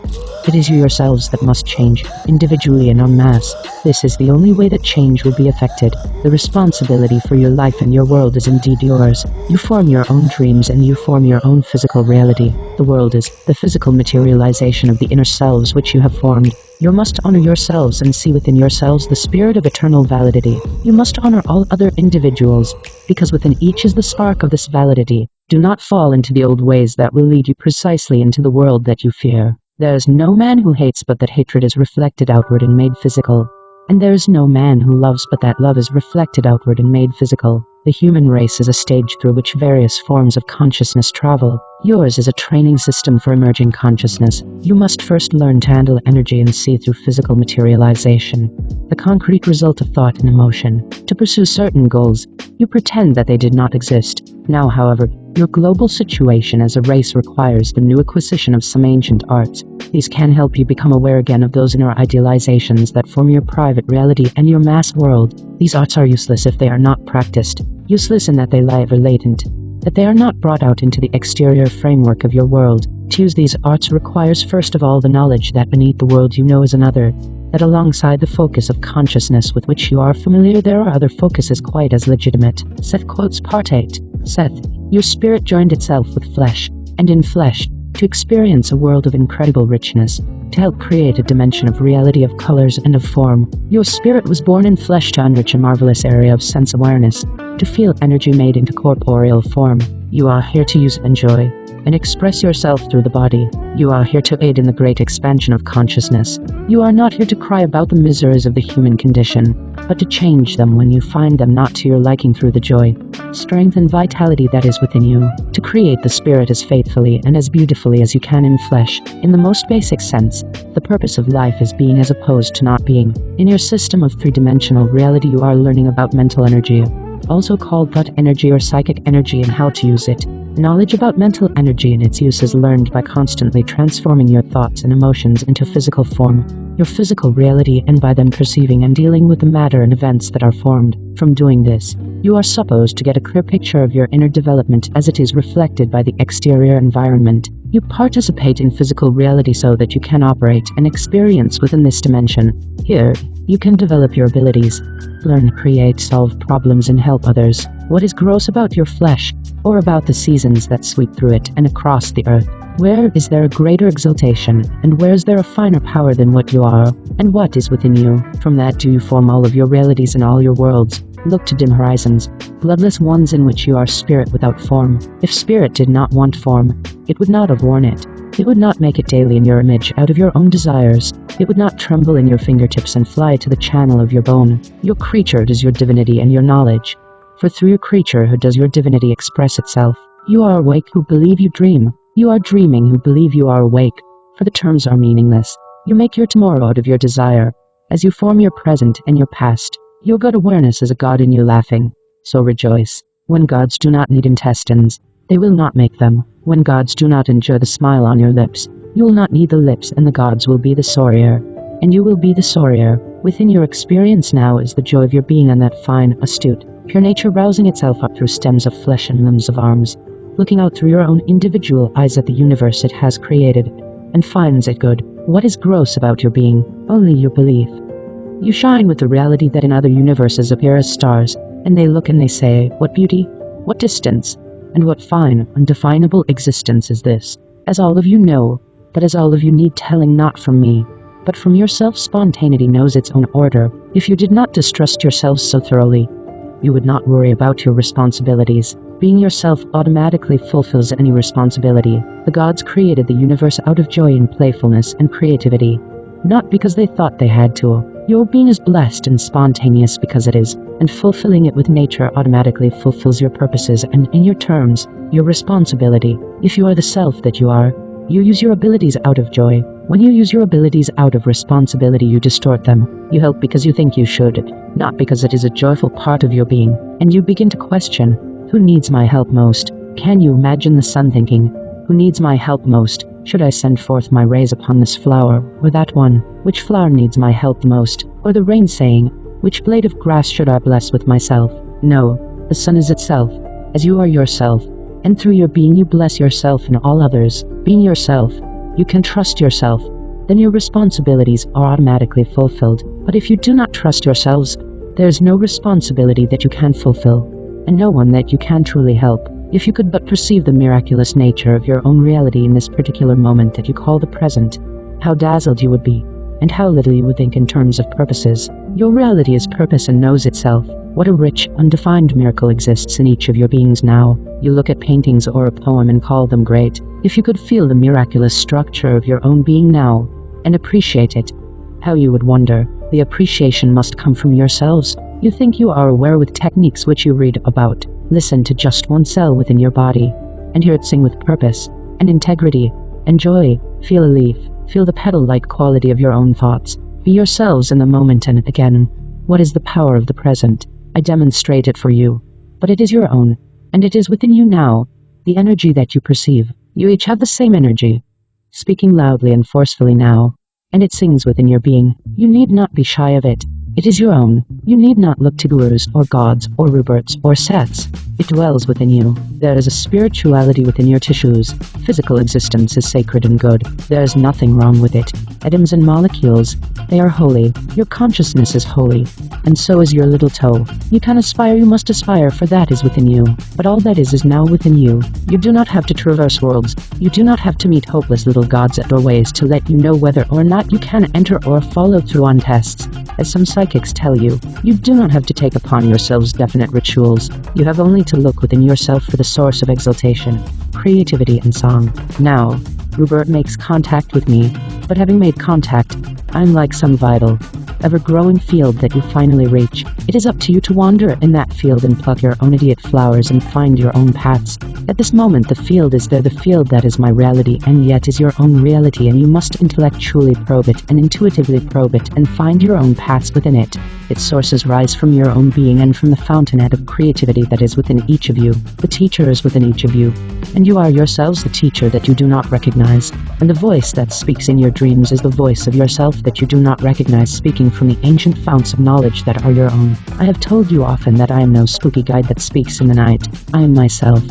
it is you yourselves that must change, individually and en masse. This is the only way that change will be effected. The responsibility for your life and your world is indeed yours. You form your own dreams and you form your own physical reality. The world is the physical materialization of the inner selves which you have formed. You must honor yourselves and see within yourselves the spirit of eternal validity. You must honor all other individuals, because within each is the spark of this validity. Do not fall into the old ways that will lead you precisely into the world that you fear. There is no man who hates but that hatred is reflected outward and made physical. And there is no man who loves but that love is reflected outward and made physical. The human race is a stage through which various forms of consciousness travel. Yours is a training system for emerging consciousness. You must first learn to handle energy and see through physical materialization, the concrete result of thought and emotion. To pursue certain goals, you pretend that they did not exist. Now, however, your global situation as a race requires the new acquisition of some ancient arts. These can help you become aware again of those inner idealizations that form your private reality and your mass world. These arts are useless if they are not practiced. Useless in that they lie ever latent, that they are not brought out into the exterior framework of your world. To use these arts requires first of all the knowledge that beneath the world you know is another, that alongside the focus of consciousness with which you are familiar there are other focuses quite as legitimate. Seth quotes Part 8. Seth, your spirit joined itself with flesh, and in flesh, to experience a world of incredible richness, to help create a dimension of reality of colors and of form. Your spirit was born in flesh to enrich a marvelous area of sense awareness, to feel energy made into corporeal form. You are here to use, enjoy, and express yourself through the body. You are here to aid in the great expansion of consciousness. You are not here to cry about the miseries of the human condition, but to change them when you find them not to your liking through the joy, strength and vitality that is within you, to create the spirit as faithfully and as beautifully as you can in flesh. In the most basic sense, the purpose of life is being as opposed to not being. In your system of three-dimensional reality you are learning about mental energy, also called thought energy or psychic energy, and how to use it. Knowledge about mental energy and its use is learned by constantly transforming your thoughts and emotions into physical form, your physical reality, and by them perceiving and dealing with the matter and events that are formed. From doing this, you are supposed to get a clear picture of your inner development as it is reflected by the exterior environment. You participate in physical reality so that you can operate and experience within this dimension. Here, you can develop your abilities, learn, create, solve problems, and help others. What is gross about your flesh, or about the seasons that sweep through it and across the earth? Where is there a greater exaltation, and where is there a finer power than what you are, and what is within you? From that do you form all of your realities and all your worlds. Look to dim horizons, bloodless ones in which you are spirit without form. If spirit did not want form, it would not have worn it. It would not make it daily in your image out of your own desires. It would not tremble in your fingertips and fly to the channel of your bone. Your creature does your divinity and your knowledge. For through your creature who does your divinity express itself. You are awake who believe you dream. You are dreaming who believe you are awake. For the terms are meaningless. You make your tomorrow out of your desire. As you form your present and your past, your God awareness is a God in you laughing. So rejoice. When gods do not need intestines, they will not make them. When gods do not enjoy the smile on your lips, you will not need the lips, and the gods will be the sorrier. And you will be the sorrier. Within your experience now is the joy of your being and that fine, astute, pure nature rousing itself up through stems of flesh and limbs of arms, looking out through your own individual eyes at the universe it has created, and finds it good. What is gross about your being? Only your belief. You shine with the reality that in other universes appear as stars, and they look and they say, what beauty, what distance, and what fine, undefinable existence is this. As all of you know, that as all of you need telling not from me, but from yourself. Spontaneity knows its own order. If you did not distrust yourselves so thoroughly, you would not worry about your responsibilities. Being yourself automatically fulfills any responsibility. The gods created the universe out of joy and playfulness and creativity, not because they thought they had to. Your being is blessed and spontaneous because it is, and fulfilling it with nature automatically fulfills your purposes and, in your terms, your responsibility. If you are the self that you are, You use your abilities out of joy. When you use your abilities out of responsibility, you distort them. You help because you think you should, not because it is a joyful part of your being. And you begin to question, who needs my help most? Can you imagine the sun thinking, who needs my help most? Should I send forth my rays upon this flower, or that one? Which flower needs my help most? Or the rain saying, which blade of grass should I bless with myself? No, the sun is itself, as you are yourself, and through your being you bless yourself and all others. Being yourself, you can trust yourself, then your responsibilities are automatically fulfilled. But if you do not trust yourselves, there is no responsibility that you can fulfill, and no one that you can truly help. If you could but perceive the miraculous nature of your own reality in this particular moment that you call the present, how dazzled you would be, and how little you would think in terms of purposes. Your reality is purpose and knows itself. What a rich, undefined miracle exists in each of your beings now. You look at paintings or a poem and call them great. If you could feel the miraculous structure of your own being now, and appreciate it, how you would wonder. The appreciation must come from yourselves. You think you are aware with techniques which you read about. Listen to just one cell within your body, and hear it sing with purpose, and integrity, and joy. Feel a leaf, feel the petal-like quality of your own thoughts. Be yourselves in the moment and again. What is the power of the present? I demonstrate it for you, but it is your own, and it is within you now. The energy that you perceive, you each have the same energy, speaking loudly and forcefully now, and it sings within your being. You need not be shy of it. It is your own. You need not look to gurus or gods or Ruperts or Seths. It dwells within you. There is a spirituality within your tissues. Physical existence is sacred and good. There is nothing wrong with it. Atoms and molecules, they are holy. Your consciousness is holy, and so is your little toe. You can aspire, you must aspire, for that is within you. But all that is now within you. You do not have to traverse worlds. You do not have to meet hopeless little gods at doorways to let you know whether or not you can enter or follow through on tests. As some psychics tell you, you do not have to take upon yourselves definite rituals. You have only to look within yourself for the source of exaltation, creativity, and song. Now, Rupert makes contact with me, but having made contact, I'm like some vital, ever-growing field that you finally reach. It is up to you to wander in that field and pluck your own idiot flowers and find your own paths. At this moment the field is there, the field that is my reality and yet is your own reality, and you must intellectually probe it and intuitively probe it and find your own paths within it. Its sources rise from your own being and from the fountainhead of creativity that is within each of you. The teacher is within each of you, and you are yourselves the teacher that you do not recognize, and the voice that speaks in your dreams is the voice of yourself that you do not recognize, speaking from the ancient founts of knowledge that are your own. I have told you often that I am no spooky guide that speaks in the night. I am myself,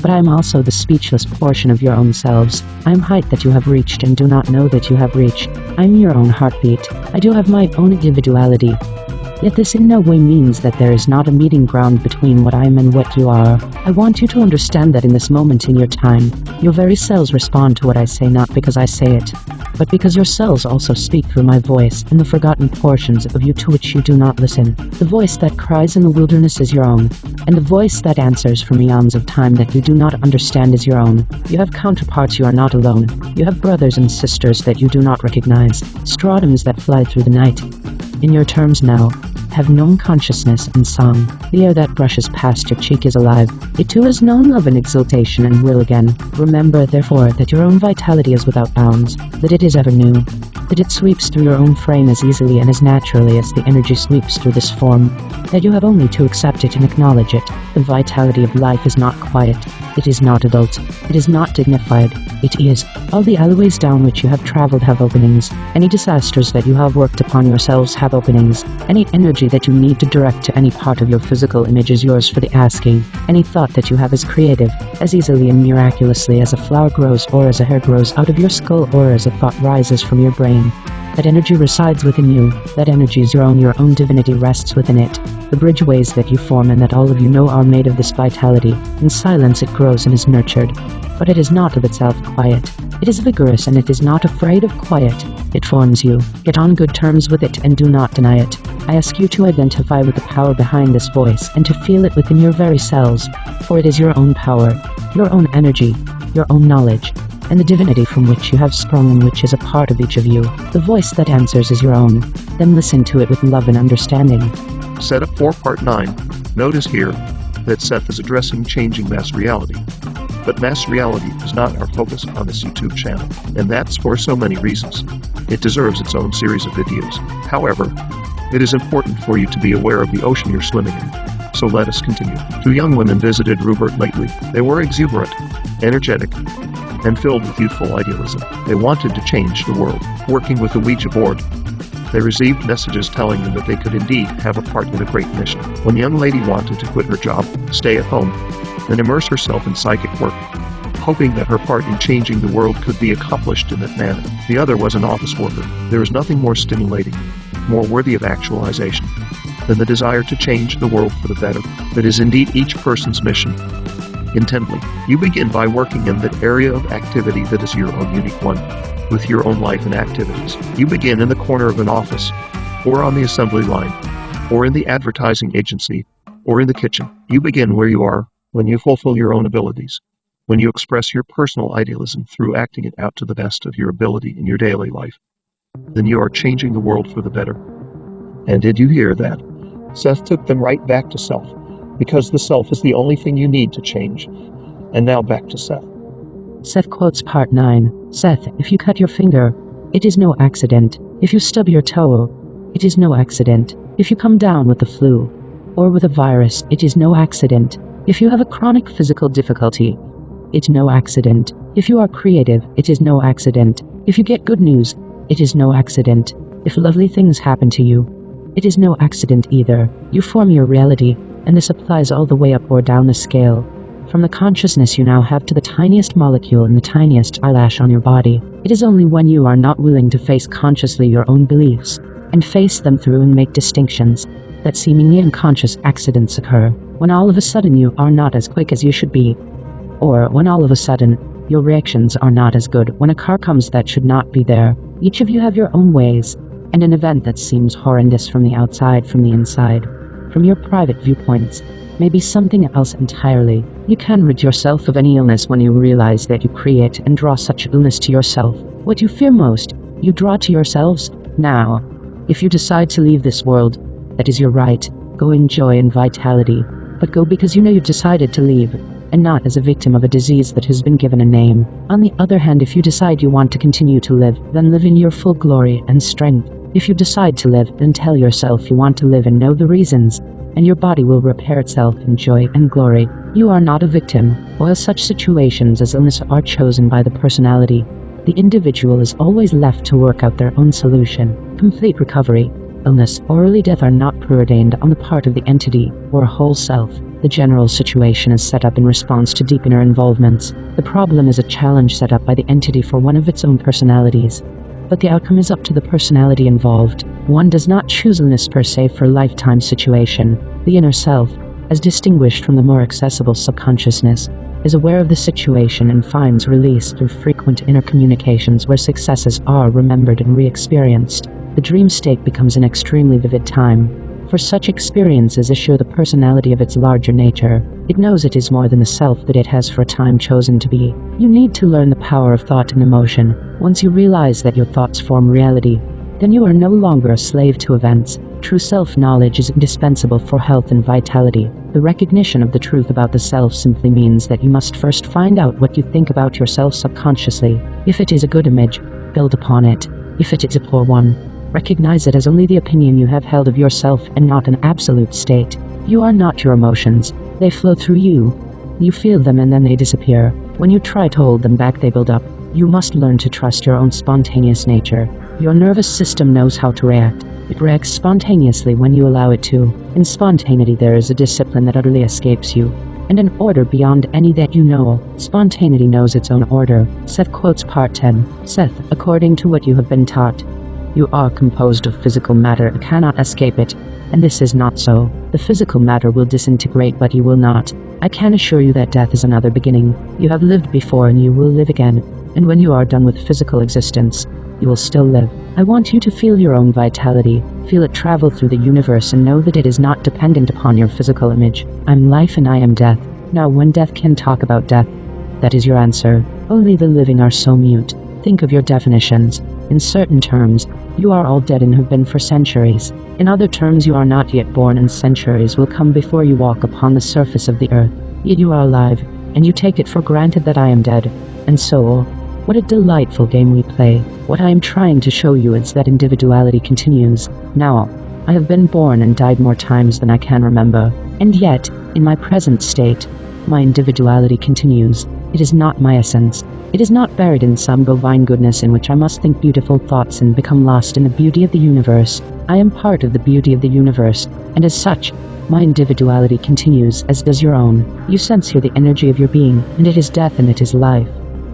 but I am also the speechless portion of your own selves. I am height that you have reached and do not know that you have reached. I am your own heartbeat. I do have my own individuality. Yet this in no way means that there is not a meeting ground between what I am and what you are. I want you to understand that in this moment in your time, your very cells respond to what I say, not because I say it, but because your cells also speak through my voice and the forgotten portions of you to which you do not listen. The voice that cries in the wilderness is your own, and the voice that answers from eons of time that you do not understand is your own. You have counterparts, you are not alone. You have brothers and sisters that you do not recognize, stratums that fly through the night. In your terms now, have known consciousness and song. The air that brushes past your cheek is alive. It too has known love and exultation and will again. Remember, therefore, that your own vitality is without bounds, that it is ever new, that it sweeps through your own frame as easily and as naturally as the energy sweeps through this form, that you have only to accept it and acknowledge it. The vitality of life is not quiet. It is not adult. It is not dignified. It is. All the alleyways down which you have traveled have openings. Any disasters that you have worked upon yourselves have openings. Any energy that you need to direct to any part of your physical image is yours for the asking. Any thought that you have is creative, as easily and miraculously as a flower grows or as a hair grows out of your skull or as a thought rises from your brain. That energy resides within you. That energy is your own divinity rests within it. The bridgeways that you form and that all of you know are made of this vitality. In silence it grows and is nurtured, but it is not of itself quiet. It is vigorous and it is not afraid of quiet. It forms you. Get on good terms with it and do not deny it. I ask you to identify with the power behind this voice and to feel it within your very cells, for it is your own power, your own energy, your own knowledge, and the divinity from which you have sprung and which is a part of each of you. The voice that answers is your own. Then listen to it with love and understanding. Setup 4 Part 9. Notice here that Seth is addressing changing mass reality. But mass reality is not our focus on this YouTube channel, and that's for so many reasons. It deserves its own series of videos. However, it is important for you to be aware of the ocean you're swimming in. So let us continue. 2 young women visited Rupert lately. They were exuberant, energetic, and filled with youthful idealism. They wanted to change the world. Working with the Ouija board, they received messages telling them that they could indeed have a part in a great mission. One young lady wanted to quit her job, stay at home, and immerse herself in psychic work, hoping that her part in changing the world could be accomplished in that manner. The other was an office worker. There is nothing more stimulating, more worthy of actualization, than the desire to change the world for the better. That is indeed each person's mission. Intently, you begin by working in that area of activity that is your own unique one, with your own life and activities. You begin in the corner of an office, or on the assembly line, or in the advertising agency, or in the kitchen. You begin where you are when you fulfill your own abilities, when you express your personal idealism through acting it out to the best of your ability in your daily life. Then you are changing the world for the better. And did you hear that? Seth took them right back to self, because the self is the only thing you need to change. And now back to Seth. Seth quotes Part 9. Seth, if you cut your finger, it is no accident. If you stub your toe, it is no accident. If you come down with the flu, or with a virus, it is no accident. If you have a chronic physical difficulty, it's no accident. If you are creative, it is no accident. If you get good news, it is no accident. If lovely things happen to you, it is no accident either. You form your reality, and this applies all the way up or down the scale. From the consciousness you now have to the tiniest molecule in the tiniest eyelash on your body. It is only when you are not willing to face consciously your own beliefs, and face them through and make distinctions, that seemingly unconscious accidents occur. When all of a sudden you are not as quick as you should be, or when all of a sudden your reactions are not as good when a car comes that should not be there. Each of you have your own ways, and an event that seems horrendous from the outside, from the inside, from your private viewpoints, may be something else entirely. You can rid yourself of any illness when you realize that you create and draw such illness to yourself. What you fear most, you draw to yourselves. Now, if you decide to leave this world, that is your right. Go in joy and vitality, but go because you know you decided to leave, and not as a victim of a disease that has been given a name. On the other hand, if you decide you want to continue to live, then live in your full glory and strength. If you decide to live, then tell yourself you want to live and know the reasons, and your body will repair itself in joy and glory. You are not a victim. While such situations as illness are chosen by the personality, the individual is always left to work out their own solution. Complete recovery, illness, or early death are not preordained on the part of the entity or whole self. The general situation is set up in response to deep inner involvements. The problem is a challenge set up by the entity for one of its own personalities. But the outcome is up to the personality involved. One does not choose illness per se for a lifetime situation. The inner self, as distinguished from the more accessible subconsciousness, is aware of the situation and finds release through frequent inner communications where successes are remembered and re-experienced. The dream state becomes an extremely vivid time. For such experiences assure the personality of its larger nature. It knows it is more than the self that it has for a time chosen to be. You need to learn the power of thought and emotion. Once you realize that your thoughts form reality, then you are no longer a slave to events. True self-knowledge is indispensable for health and vitality. The recognition of the truth about the self simply means that you must first find out what you think about yourself subconsciously. If it is a good image, build upon it. If it is a poor one, recognize it as only the opinion you have held of yourself and not an absolute state. You are not your emotions. They flow through you. You feel them and then they disappear. When you try to hold them back, they build up. You must learn to trust your own spontaneous nature. Your nervous system knows how to react. It reacts spontaneously when you allow it to. In spontaneity there is a discipline that utterly escapes you, and an order beyond any that you know. Spontaneity knows its own order. Seth quotes Part 10. Seth, according to what you have been taught, you are composed of physical matter and cannot escape it, and this is not so. The physical matter will disintegrate, but you will not. I can assure you that death is another beginning. You have lived before and you will live again, and when you are done with physical existence, you will still live. I want you to feel your own vitality, feel it travel through the universe and know that it is not dependent upon your physical image. I'm life and I am death. Now when death can talk about death, that is your answer. Only the living are so mute. Think of your definitions. In certain terms, you are all dead and have been for centuries. In other terms, you are not yet born and centuries will come before you walk upon the surface of the earth. Yet you are alive, and you take it for granted that I am dead. And so, what a delightful game we play. What I am trying to show you is that individuality continues. Now, I have been born and died more times than I can remember, and yet, in my present state, my individuality continues. It is not my essence. It is not buried in some bovine goodness in which I must think beautiful thoughts and become lost in the beauty of the universe. I am part of the beauty of the universe, and as such, my individuality continues, as does your own. You sense here the energy of your being, and it is death and it is life.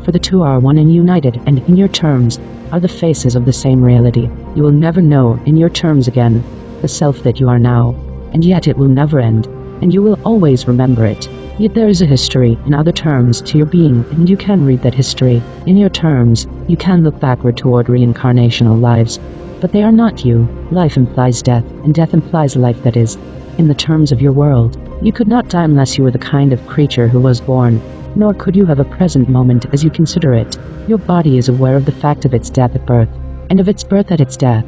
For the two are one and united, and in your terms, are the faces of the same reality. You will never know, in your terms again, the self that you are now, and yet it will never end, and you will always remember it. Yet there is a history, in other terms, to your being, and you can read that history. In your terms, you can look backward toward reincarnational lives, but they are not you. Life implies death, and death implies life, that is, in the terms of your world. You could not die unless you were the kind of creature who was born, nor could you have a present moment as you consider it. Your body is aware of the fact of its death at birth, and of its birth at its death,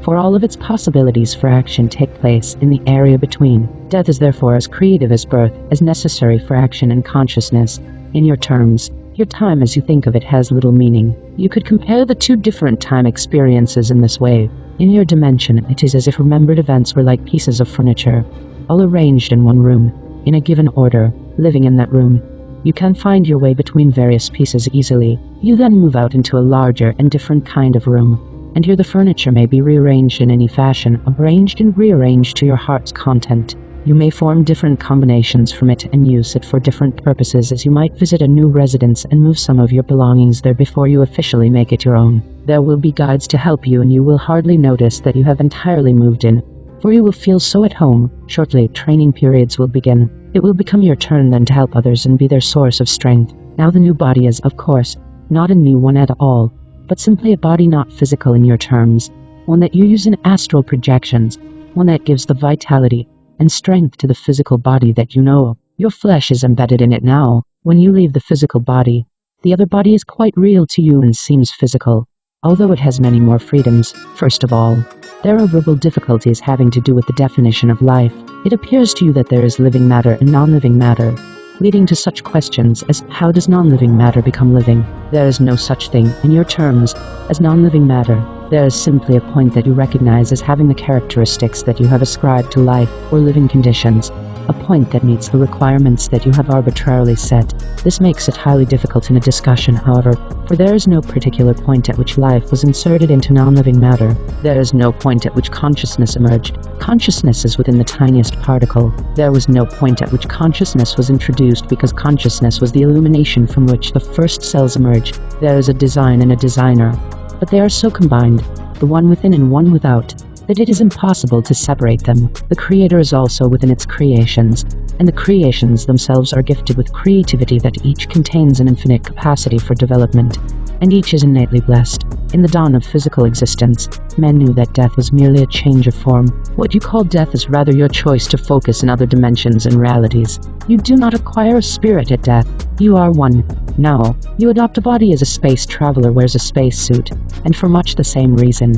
for all of its possibilities for action take place in the area between. Death is therefore as creative as birth, as necessary for action and consciousness. In your terms, your time as you think of it has little meaning. You could compare the two different time experiences in this way. In your dimension, it is as if remembered events were like pieces of furniture, all arranged in one room, in a given order, living in that room. You can find your way between various pieces easily. You then move out into a larger and different kind of room, and here the furniture may be rearranged in any fashion, arranged and rearranged to your heart's content. You may form different combinations from it and use it for different purposes, as you might visit a new residence and move some of your belongings there before you officially make it your own. There will be guides to help you, and you will hardly notice that you have entirely moved in, for you will feel so at home. Shortly, training periods will begin. It will become your turn then to help others and be their source of strength. Now the new body is, of course, not a new one at all, but simply a body not physical in your terms, one that you use in astral projections, one that gives the vitality and strength to the physical body that you know. Your flesh is embedded in it now. When you leave the physical body, the other body is quite real to you and seems physical, although it has many more freedoms. First of all, there are verbal difficulties having to do with the definition of life. It appears to you that there is living matter and non-living matter, leading to such questions as, how does non-living matter become living? There is no such thing, in your terms, as non-living matter. There is simply a point that you recognize as having the characteristics that you have ascribed to life or living conditions, a point that meets the requirements that you have arbitrarily set. This makes it highly difficult in a discussion, however, for there is no particular point at which life was inserted into non-living matter. There is no point at which consciousness emerged. Consciousness is within the tiniest particle. There was no point at which consciousness was introduced, because consciousness was the illumination from which the first cells emerged. There is a design and a designer, but they are so combined, the one within and one without, that it is impossible to separate them. The Creator is also within its creations, and the creations themselves are gifted with creativity that each contains an infinite capacity for development, and each is innately blessed. In the dawn of physical existence, men knew that death was merely a change of form. What you call death is rather your choice to focus in other dimensions and realities. You do not acquire a spirit at death. You are one. Now, you adopt a body as a space traveler wears a spacesuit, and for much the same reason.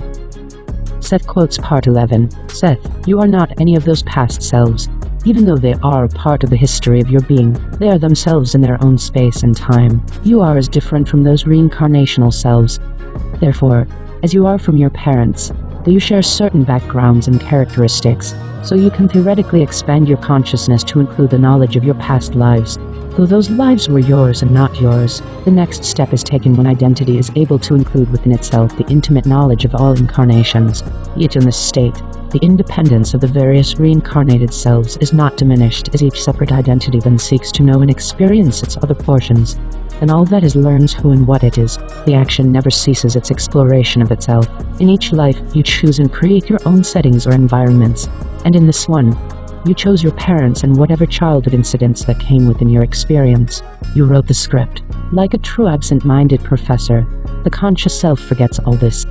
Seth quotes Part 11. Seth, you are not any of those past selves. Even though they are a part of the history of your being, they are themselves in their own space and time. You are as different from those reincarnational selves. Therefore, as you are from your parents, though you share certain backgrounds and characteristics, so you can theoretically expand your consciousness to include the knowledge of your past lives. Though those lives were yours and not yours, the next step is taken when identity is able to include within itself the intimate knowledge of all incarnations. Yet in this state, the independence of the various reincarnated selves is not diminished, as each separate identity then seeks to know and experience its other portions. And all that is learns who and what it is. The action never ceases its exploration of itself. In each life, you choose and create your own settings or environments, and in this one, you chose your parents and whatever childhood incidents that came within your experience. You wrote the script. Like a true absent-minded professor, the conscious self forgets all this.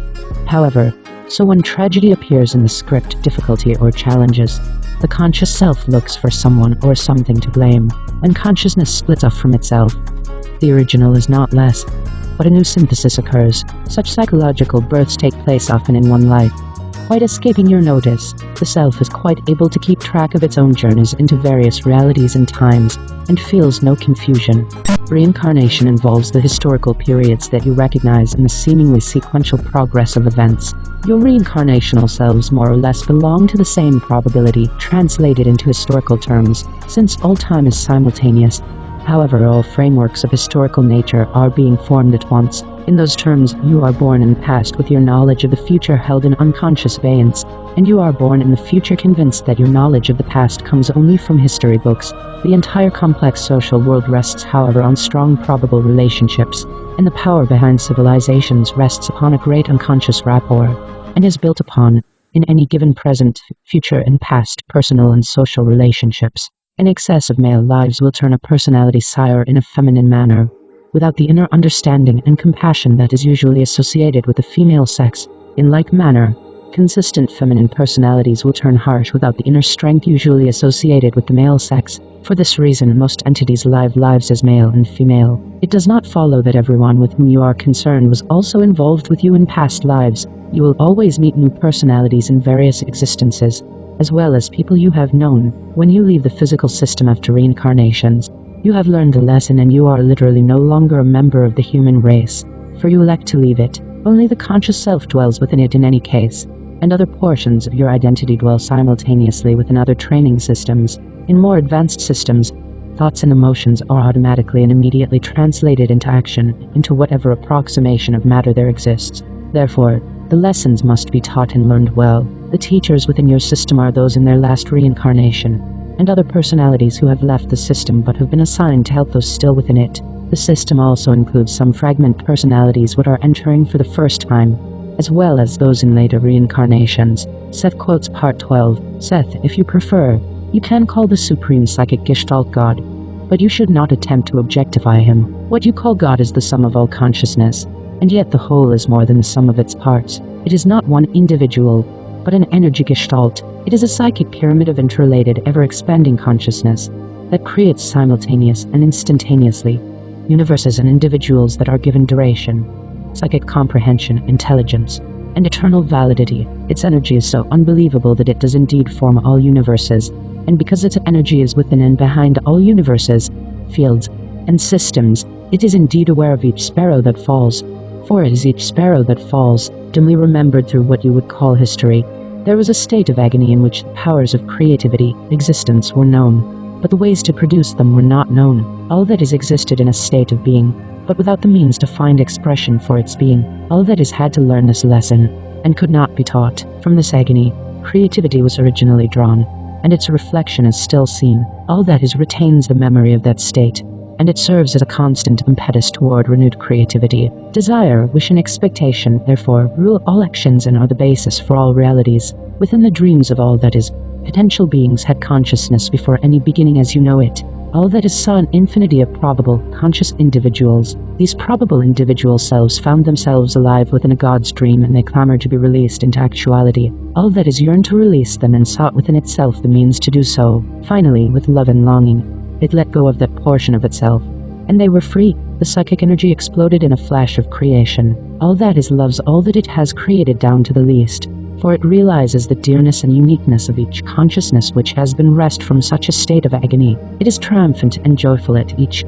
However, so when tragedy appears in the script, difficulty or challenges, the conscious self looks for someone or something to blame, and consciousness splits off from itself. The original is not less, but a new synthesis occurs. Such psychological births take place often in one life. quite escaping your notice. The self is quite able to keep track of its own journeys into various realities and times, and feels no confusion. Reincarnation involves the historical periods that you recognize in the seemingly sequential progress of events. Your reincarnational selves more or less belong to the same probability, translated into historical terms, since all time is simultaneous. However, all frameworks of historical nature are being formed at once. In those terms, you are born in the past with your knowledge of the future held in unconscious abeyance, and you are born in the future convinced that your knowledge of the past comes only from history books. The entire complex social world rests, however, on strong probable relationships, and the power behind civilizations rests upon a great unconscious rapport, and is built upon, in any given present, future, and past personal and social relationships. An excess of male lives will turn a personality sire in a feminine manner, without the inner understanding and compassion that is usually associated with the female sex. In like manner, consistent feminine personalities will turn harsh without the inner strength usually associated with the male sex. For this reason, most entities live lives as male and female. It does not follow that everyone with whom you are concerned was also involved with you in past lives. You will always meet new personalities in various existences, as well as people you have known. When you leave the physical system after reincarnations, you have learned the lesson and you are literally no longer a member of the human race, for you elect to leave it. Only the conscious self dwells within it in any case, and other portions of your identity dwell simultaneously within other training systems. In more advanced systems, thoughts and emotions are automatically and immediately translated into action, into whatever approximation of matter there exists. Therefore, the lessons must be taught and learned well. The teachers within your system are those in their last reincarnation, and other personalities who have left the system but have been assigned to help those still within it. The system also includes some fragment personalities which are entering for the first time, as well as those in later reincarnations. Seth quotes Part 12, Seth, if you prefer, you can call the Supreme Psychic Gestalt God, but you should not attempt to objectify him. What you call God is the sum of all consciousness, and yet the whole is more than the sum of its parts. It is not one individual, but an energy gestalt. It is a psychic pyramid of interrelated, ever-expanding consciousness that creates simultaneous and instantaneously universes and individuals that are given duration, psychic comprehension, intelligence, and eternal validity. Its energy is so unbelievable that it does indeed form all universes, and because its energy is within and behind all universes, fields, and systems, it is indeed aware of each sparrow that falls. For it is each sparrow that falls, dimly remembered through what you would call history. There was a state of agony in which the powers of creativity, existence were known, but the ways to produce them were not known. All that is existed in a state of being, but without the means to find expression for its being. All that is had to learn this lesson, and could not be taught. From this agony, creativity was originally drawn, and its reflection is still seen. All that is retains the memory of that state, and it serves as a constant impetus toward renewed creativity. Desire, wish, and expectation, therefore, rule all actions and are the basis for all realities. Within the dreams of all that is, potential beings had consciousness before any beginning as you know it. All that is saw an infinity of probable, conscious individuals. These probable individual selves found themselves alive within a God's dream, and they clamored to be released into actuality. All that is yearned to release them and sought within itself the means to do so. Finally, with love and longing, it let go of that portion of itself, and they were free. The psychic energy exploded in a flash of creation. All that is loves all that it has created down to the least, for it realizes the dearness and uniqueness of each consciousness which has been wrested from such a state of agony. It is triumphant and joyful at each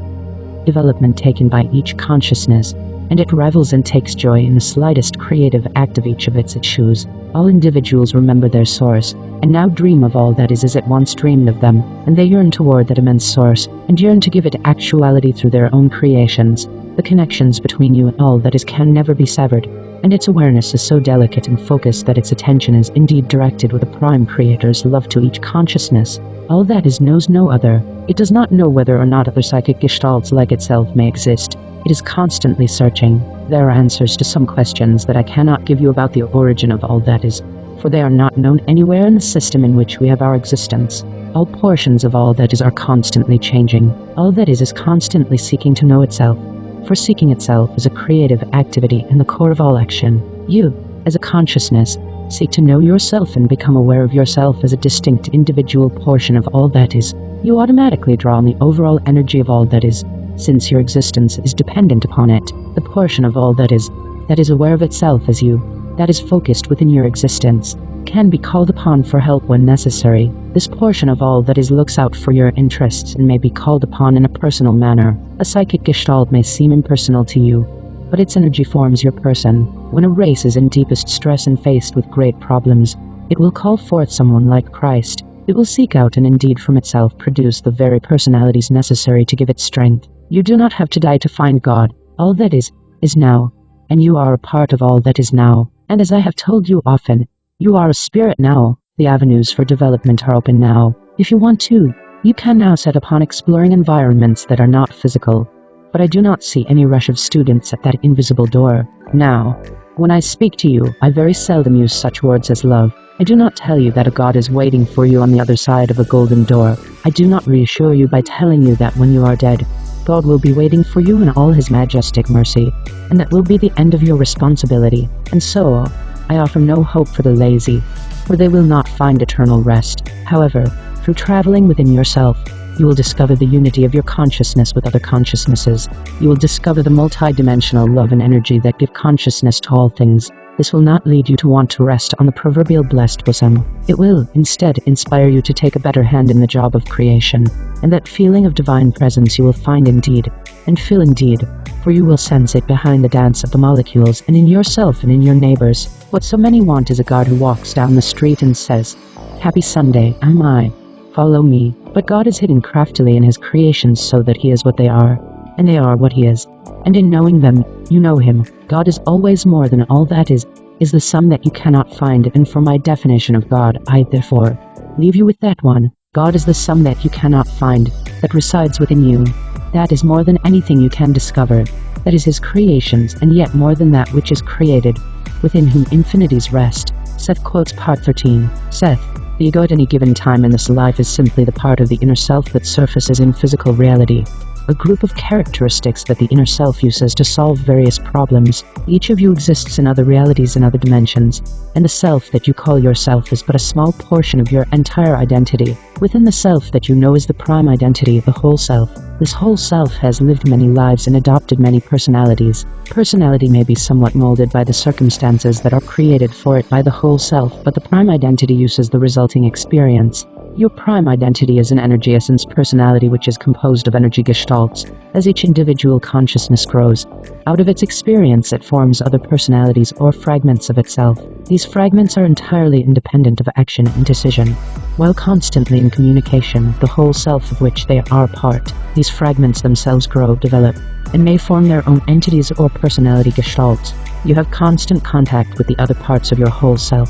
development taken by each consciousness, and it revels and takes joy in the slightest creative act of each of its issues. All individuals remember their source, and now dream of all that is as it once dreamed of them, and they yearn toward that immense source, and yearn to give it actuality through their own creations. The connections between you and all that is can never be severed, and its awareness is so delicate and focused that its attention is indeed directed with a prime creator's love to each consciousness. All that is knows no other. It does not know whether or not other psychic gestalts like itself may exist. It is constantly searching. There are answers to some questions that I cannot give you about the origin of all that is, for they are not known anywhere in the system in which we have our existence. All portions of all that is are constantly changing. All that is constantly seeking to know itself, for seeking itself is a creative activity in the core of all action. You, as a consciousness, seek to know yourself and become aware of yourself as a distinct individual portion of all that is. You automatically draw on the overall energy of all that is, since your existence is dependent upon it. The portion of all that is aware of itself as you, that is focused within your existence, can be called upon for help when necessary. This portion of all that is looks out for your interests and may be called upon in a personal manner. A psychic gestalt may seem impersonal to you, but its energy forms your person. When a race is in deepest stress and faced with great problems, it will call forth someone like Christ. It will seek out and indeed from itself produce the very personalities necessary to give it strength. You do not have to die to find God. All that is now, and you are a part of all that is now. And as I have told you often, you are a spirit now. The avenues for development are open now. If you want to, you can now set upon exploring environments that are not physical. But I do not see any rush of students at that invisible door. Now, when I speak to you, I very seldom use such words as love. I do not tell you that a God is waiting for you on the other side of a golden door. I do not reassure you by telling you that when you are dead, God will be waiting for you in all his majestic mercy, and that will be the end of your responsibility. And so, I offer no hope for the lazy, for they will not find eternal rest. However, through traveling within yourself, you will discover the unity of your consciousness with other consciousnesses. You will discover the multi-dimensional love and energy that give consciousness to all things. This will not lead you to want to rest on the proverbial blessed bosom. It will, instead, inspire you to take a better hand in the job of creation. And that feeling of divine presence you will find indeed, and feel indeed, for you will sense it behind the dance of the molecules and in yourself and in your neighbors. What so many want is a God who walks down the street and says, "Happy Sunday, am I? Follow me." But God is hidden craftily in his creations so that he is what they are, and they are what he is. And in knowing them, you know him. God is always more than all that is the sum that you cannot find, and for my definition of God, I therefore leave you with that one. God is the sum that you cannot find, that resides within you. That is more than anything you can discover. That is his creations, and yet more than that which is created, within whom infinities rest. Seth quotes part 13. Seth, the ego at any given time in this life is simply the part of the inner self that surfaces in physical reality. A group of characteristics that the inner self uses to solve various problems. Each of you exists in other realities and other dimensions, and the self that you call yourself is but a small portion of your entire identity. Within the self that you know is the prime identity, the whole self. This whole self has lived many lives and adopted many personalities. Personality may be somewhat molded by the circumstances that are created for it by the whole self, but the prime identity uses the resulting experience. Your prime identity is an energy essence personality which is composed of energy gestalts. As each individual consciousness grows, out of its experience it forms other personalities or fragments of itself. These fragments are entirely independent of action and decision, while constantly in communication, the whole self of which they are part. These fragments themselves grow, develop, and may form their own entities or personality gestalts. You have constant contact with the other parts of your whole self.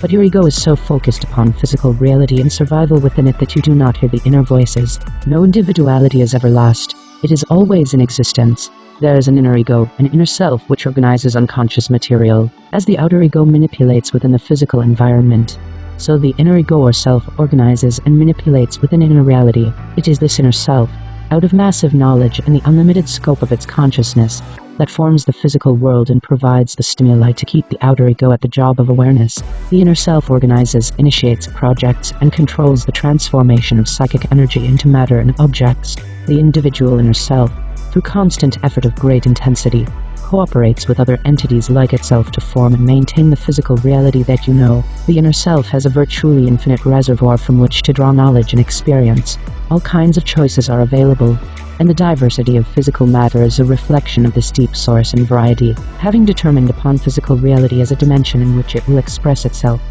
But your ego is so focused upon physical reality and survival within it that you do not hear the inner voices. No individuality is ever lost. It is always in existence. There is an inner ego, an inner self which organizes unconscious material. As the outer ego manipulates within the physical environment, so the inner ego or self organizes and manipulates within inner reality. It is this inner self, out of massive knowledge and the unlimited scope of its consciousness, that forms the physical world and provides the stimuli to keep the outer ego at the job of awareness. The inner self organizes, initiates projects, and controls the transformation of psychic energy into matter and objects. The individual inner self, through constant effort of great intensity, cooperates with other entities like itself to form and maintain the physical reality that you know. The inner self has a virtually infinite reservoir from which to draw knowledge and experience. All kinds of choices are available, and the diversity of physical matter is a reflection of this deep source and variety. Having determined upon physical reality as a dimension in which it will express itself,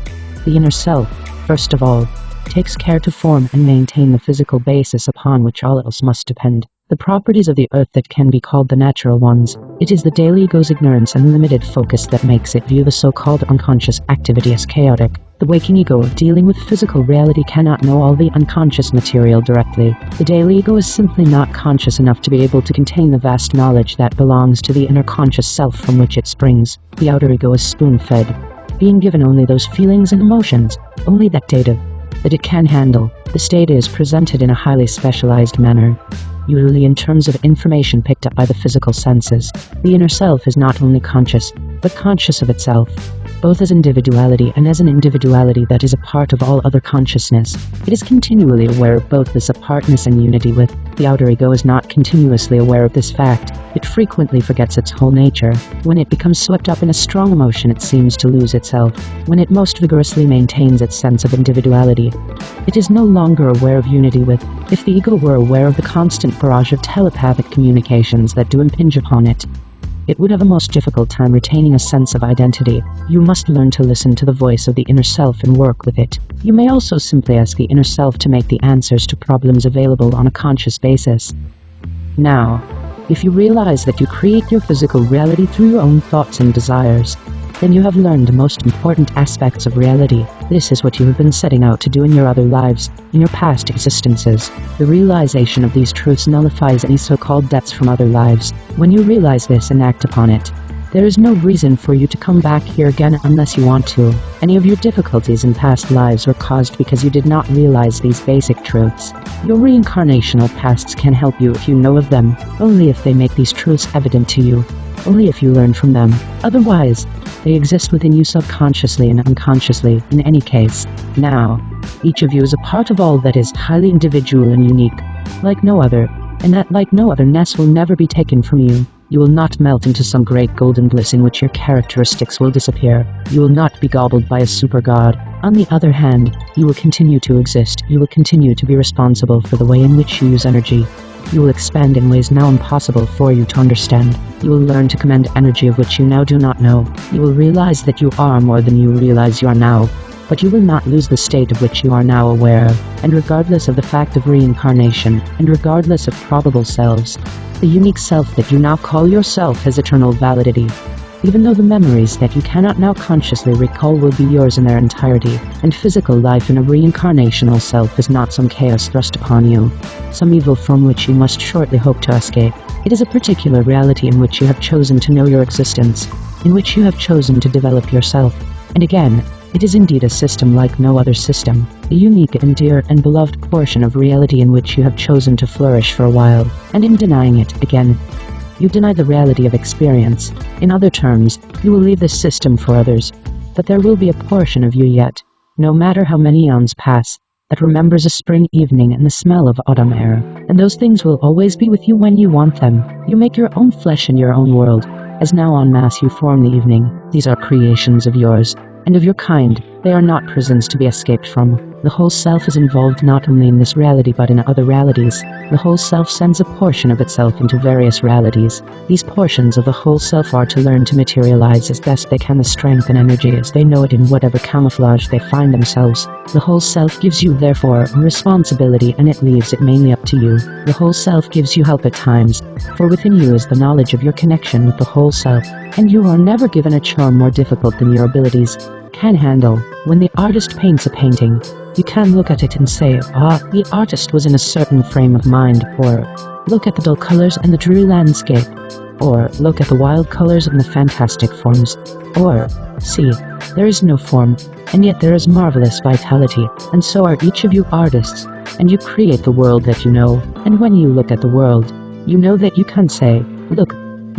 the inner self, first of all, takes care to form and maintain the physical basis upon which all else must depend. The properties of the earth that can be called the natural ones. It is the daily ego's ignorance and limited focus that makes it view the so-called unconscious activity as chaotic. The waking ego, dealing with physical reality, cannot know all the unconscious material directly. The daily ego is simply not conscious enough to be able to contain the vast knowledge that belongs to the inner conscious self from which it springs. The outer ego is spoon-fed, being given only those feelings and emotions, only that data, that it can handle. This data is presented in a highly specialized manner, usually in terms of information picked up by the physical senses. The inner self is not only conscious, but conscious of itself. both as individuality and as an individuality that is a part of all other consciousness. It is continually aware of both this apartness and unity with. The outer ego is not continuously aware of this fact. It frequently forgets its whole nature. When it becomes swept up in a strong emotion, it seems to lose itself. When it most vigorously maintains its sense of individuality, it is no longer aware of unity with. If the ego were aware of the constant barrage of telepathic communications that do impinge upon it, it would have a most difficult time retaining a sense of identity. You must learn to listen to the voice of the inner self and work with it. You may also simply ask the inner self to make the answers to problems available on a conscious basis. Now, if you realize that you create your physical reality through your own thoughts and desires, then you have learned the most important aspects of reality. This is what you have been setting out to do in your other lives, in your past existences. The realization of these truths nullifies any so-called debts from other lives. When you realize this and act upon it, there is no reason for you to come back here again unless you want to. Any of your difficulties in past lives were caused because you did not realize these basic truths. Your reincarnational pasts can help you if you know of them, only if they make these truths evident to you, only if you learn from them. Otherwise, they exist within you subconsciously and unconsciously, in any case. Now, each of you is a part of all that is highly individual and unique, like no other, and that like no otherness will never be taken from you. You will not melt into some great golden bliss in which your characteristics will disappear. You will not be gobbled by a super god. On the other hand, you will continue to exist. You will continue to be responsible for the way in which you use energy. You will expand in ways now impossible for you to understand. You will learn to command energy of which you now do not know. You will realize that you are more than you realize you are now, but you will not lose the state of which you are now aware of. And regardless of the fact of reincarnation, and regardless of probable selves, the unique self that you now call yourself has eternal validity. Even though the memories that you cannot now consciously recall will be yours in their entirety, and physical life in a reincarnational self is not some chaos thrust upon you, some evil from which you must shortly hope to escape. It is a particular reality in which you have chosen to know your existence, in which you have chosen to develop yourself. And again, it is indeed a system like no other system, a unique and dear and beloved portion of reality in which you have chosen to flourish for a while, and in denying it, again, you deny the reality of experience. In other terms, you will leave this system for others, but there will be a portion of you yet, no matter how many eons pass, that remembers a spring evening and the smell of autumn air, and those things will always be with you when you want them. You make your own flesh and your own world, as now en masse you form the evening. These are creations of yours, and of your kind. They are not prisons to be escaped from. The whole self is involved not only in this reality but in other realities. The whole self sends a portion of itself into various realities. These portions of the whole self are to learn to materialize as best they can the strength and energy as they know it in whatever camouflage they find themselves. The whole self gives you, therefore, a responsibility, and it leaves it mainly up to you. The whole self gives you help at times, for within you is the knowledge of your connection with the whole self, and you are never given a chore more difficult than your abilities can handle. When the artist paints a painting, you can look at it and say, the artist was in a certain frame of mind, or look at the dull colors and the dreary landscape, or look at the wild colors and the fantastic forms, or see, there is no form, and yet there is marvelous vitality, and so are each of you artists, and you create the world that you know, and when you look at the world, you know that you can say, look,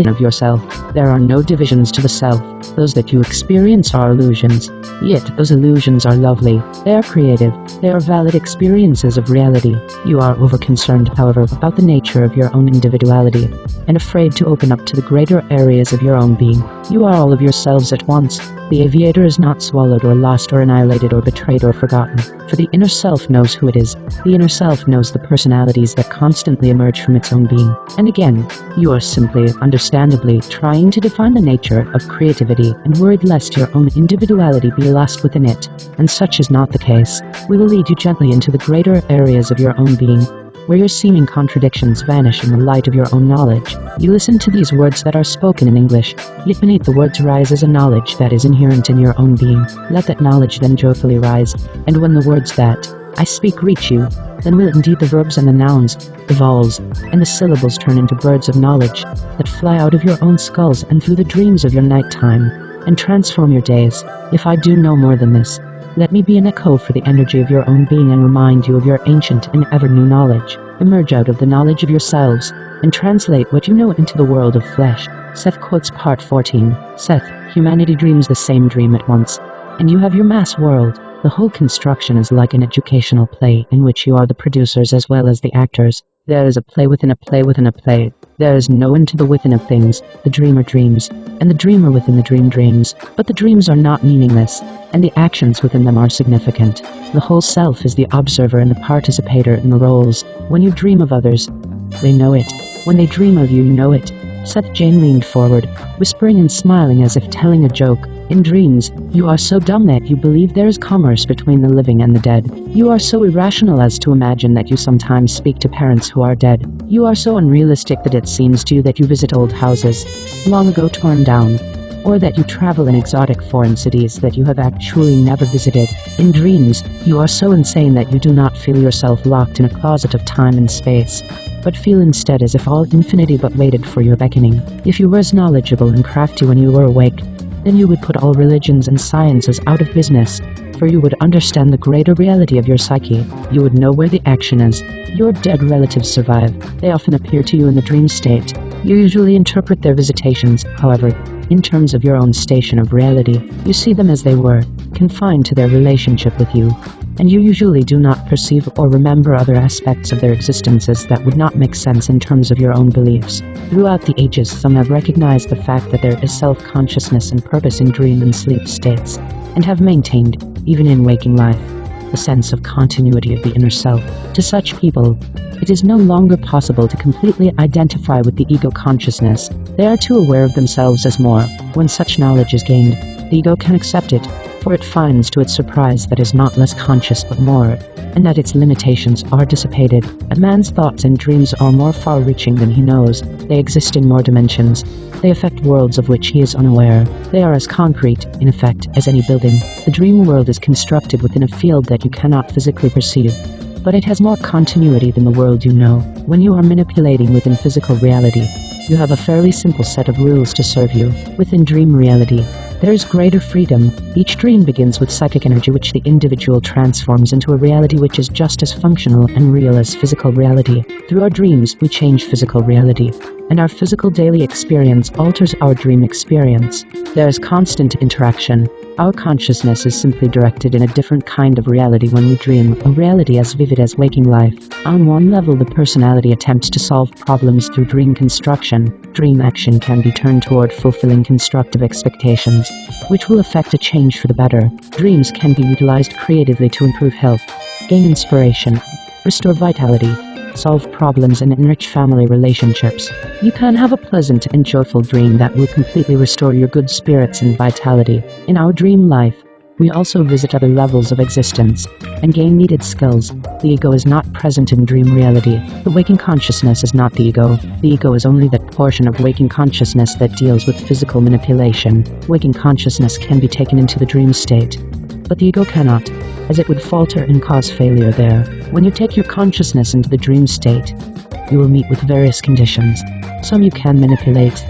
of yourself. There are no divisions to the self. Those that you experience are illusions. Yet those illusions are lovely. They are creative. They are valid experiences of reality. You are over-concerned, however, about the nature of your own individuality, and afraid to open up to the greater areas of your own being. You are all of yourselves at once. The aviator is not swallowed or lost or annihilated or betrayed or forgotten, for the inner self knows who it is. The inner self knows the personalities that constantly emerge from its own being. And again, you are simply, understandably, trying to define the nature of creativity and worried lest your own individuality be lost within it, and such is not the case. We will lead you gently into the greater areas of your own being, where your seeming contradictions vanish in the light of your own knowledge. You listen to these words that are spoken in English, yet beneath the words rises a knowledge that is inherent in your own being. Let that knowledge then joyfully rise, and when the words that I speak reach you, then will indeed the verbs and the nouns, the vowels, and the syllables turn into birds of knowledge, that fly out of your own skulls and through the dreams of your nighttime, and transform your days. If I do no more than this, let me be an echo for the energy of your own being and remind you of your ancient and ever-new knowledge. Emerge out of the knowledge of yourselves, and translate what you know into the world of flesh. Seth quotes part 14. Seth, humanity dreams the same dream at once, and you have your mass world. The whole construction is like an educational play in which you are the producers as well as the actors. There is a play within a play within a play. There is no into the within of things. The dreamer dreams, and the dreamer within the dream dreams. But the dreams are not meaningless, and the actions within them are significant. The whole self is the observer and the participator in the roles. When you dream of others, they know it. When they dream of you, you know it. Seth Jane leaned forward, whispering and smiling as if telling a joke. In dreams, you are so dumb that you believe there is commerce between the living and the dead. You are so irrational as to imagine that you sometimes speak to parents who are dead. You are so unrealistic that it seems to you that you visit old houses, long ago torn down, or that you travel in exotic foreign cities that you have actually never visited. In dreams, you are so insane that you do not feel yourself locked in a closet of time and space, but feel instead as if all infinity but waited for your beckoning. If you were as knowledgeable and crafty when you were awake, then you would put all religions and sciences out of business, for you would understand the greater reality of your psyche. You would know where the action is. Your dead relatives survive. They often appear to you in the dream state. You usually interpret their visitations, however, in terms of your own station of reality. You see them as they were, confined to their relationship with you, and you usually do not perceive or remember other aspects of their existences that would not make sense in terms of your own beliefs. Throughout the ages, some have recognized the fact that there is self-consciousness and purpose in dream and sleep states, and have maintained, even in waking life, the sense of continuity of the inner self. To such people, it is no longer possible to completely identify with the ego consciousness. They are too aware of themselves as more. When such knowledge is gained, the ego can accept it, for it finds to its surprise that it is not less conscious but more, and that its limitations are dissipated. A man's thoughts and dreams are more far-reaching than he knows. They exist in more dimensions. They affect worlds of which he is unaware. They are as concrete, in effect, as any building. The dream world is constructed within a field that you cannot physically perceive, but it has more continuity than the world you know. When you are manipulating within physical reality, you have a fairly simple set of rules to serve you. Within dream reality, there is greater freedom. Each dream begins with psychic energy which the individual transforms into a reality which is just as functional and real as physical reality. Through our dreams, we change physical reality, and our physical daily experience alters our dream experience. There is constant interaction. Our consciousness is simply directed in a different kind of reality when we dream, a reality as vivid as waking life. On one level, the personality attempts to solve problems through dream construction. Dream action can be turned toward fulfilling constructive expectations, which will affect a change for the better. Dreams can be utilized creatively to improve health, gain inspiration, restore vitality, solve problems, and enrich family relationships. You can have a pleasant and joyful dream that will completely restore your good spirits and vitality. In our dream life, we also visit other levels of existence and gain needed skills. The ego is not present in dream reality. The waking consciousness is not the ego. The ego is only that portion of waking consciousness that deals with physical manipulation. Waking consciousness can be taken into the dream state, but the ego cannot, as it would falter and cause failure there. When you take your consciousness into the dream state, you will meet with various conditions. Some you can manipulate,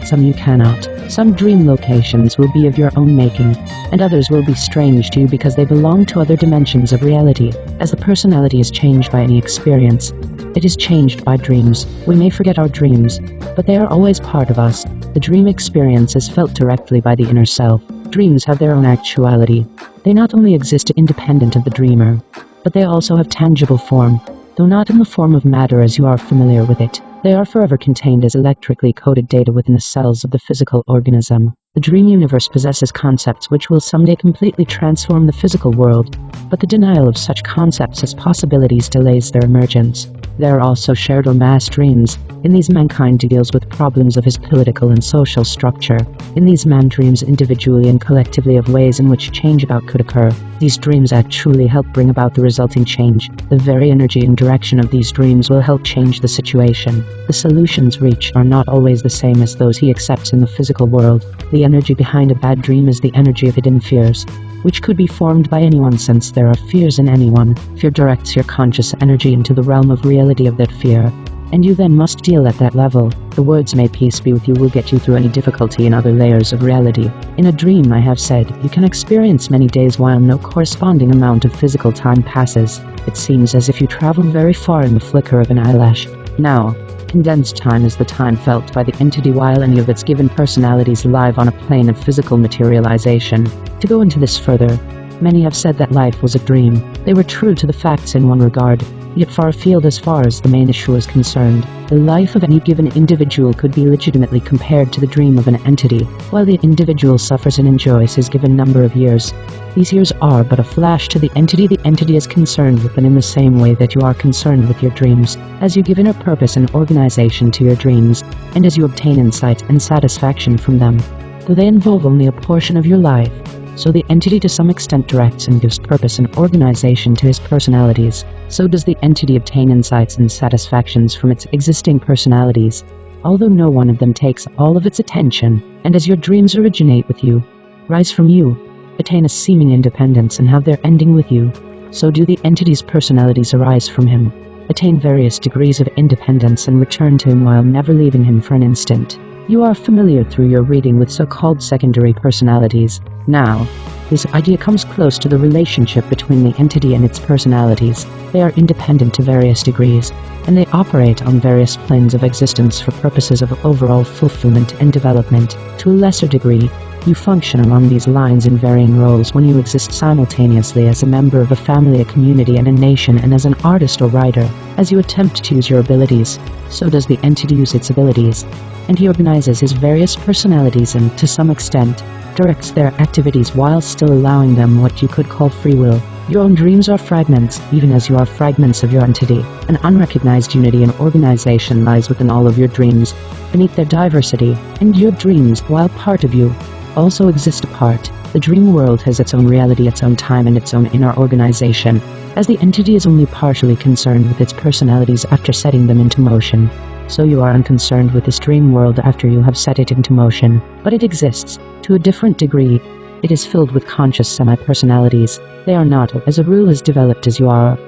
some you cannot. Some dream locations will be of your own making, and others will be strange to you because they belong to other dimensions of reality. As the personality is changed by any experience, it is changed by dreams. We may forget our dreams, but they are always part of us. The dream experience is felt directly by the inner self. Dreams have their own actuality. They not only exist independent of the dreamer, but they also have tangible form, though not in the form of matter as you are familiar with it. They are forever contained as electrically coded data within the cells of the physical organism. The dream universe possesses concepts which will someday completely transform the physical world, but the denial of such concepts as possibilities delays their emergence. There are also shared or mass dreams. In these, mankind deals with problems of his political and social structure. In these, man dreams individually and collectively of ways in which change about could occur. These dreams actually help bring about the resulting change. The very energy and direction of these dreams will help change the situation. The solutions reached are not always the same as those he accepts in the physical world. The energy behind a bad dream is the energy of hidden fears, which could be formed by anyone since there are fears in anyone. Fear directs your conscious energy into the realm of reality of that fear, and you then must deal at that level. The words "may peace be with you" will get you through any difficulty in other layers of reality. In a dream, I have said, you can experience many days while no corresponding amount of physical time passes. It seems as if you travel very far in the flicker of an eyelash. Now, Condensed time is the time felt by the entity while any of its given personalities live on a plane of physical materialization. To go into this further, many have said that life was a dream. They were true to the facts in one regard, yet far afield as far as the main issue is concerned. The life of any given individual could be legitimately compared to the dream of an entity, while the individual suffers and enjoys his given number of years. These years are but a flash to the entity is concerned with them in the same way that you are concerned with your dreams, as you give inner purpose and organization to your dreams, and as you obtain insight and satisfaction from them. Though they involve only a portion of your life, so the entity to some extent directs and gives purpose and organization to his personalities, so does the entity obtain insights and satisfactions from its existing personalities, although no one of them takes all of its attention, and as your dreams originate with you, rise from you, attain a seeming independence and have their ending with you, so do the entity's personalities arise from him, attain various degrees of independence and return to him while never leaving him for an instant. You are familiar through your reading with so-called secondary personalities. Now, this idea comes close to the relationship between the entity and its personalities. They are independent to various degrees, and they operate on various planes of existence for purposes of overall fulfillment and development. To a lesser degree, you function along these lines in varying roles when you exist simultaneously as a member of a family, a community, and a nation, and as an artist or writer. As you attempt to use your abilities, so does the entity use its abilities, and he organizes his various personalities and, to some extent, directs their activities while still allowing them what you could call free will. Your own dreams are fragments, even as you are fragments of your entity. An unrecognized unity and organization lies within all of your dreams, beneath their diversity, and your dreams, while part of you, also exist apart. The dream world has its own reality, its own time, and its own inner organization, as the entity is only partially concerned with its personalities after setting them into motion. So you are unconcerned with this dream world after you have set it into motion, but it exists, to a different degree. It is filled with conscious semi-personalities. They are not, as a rule, as developed as you are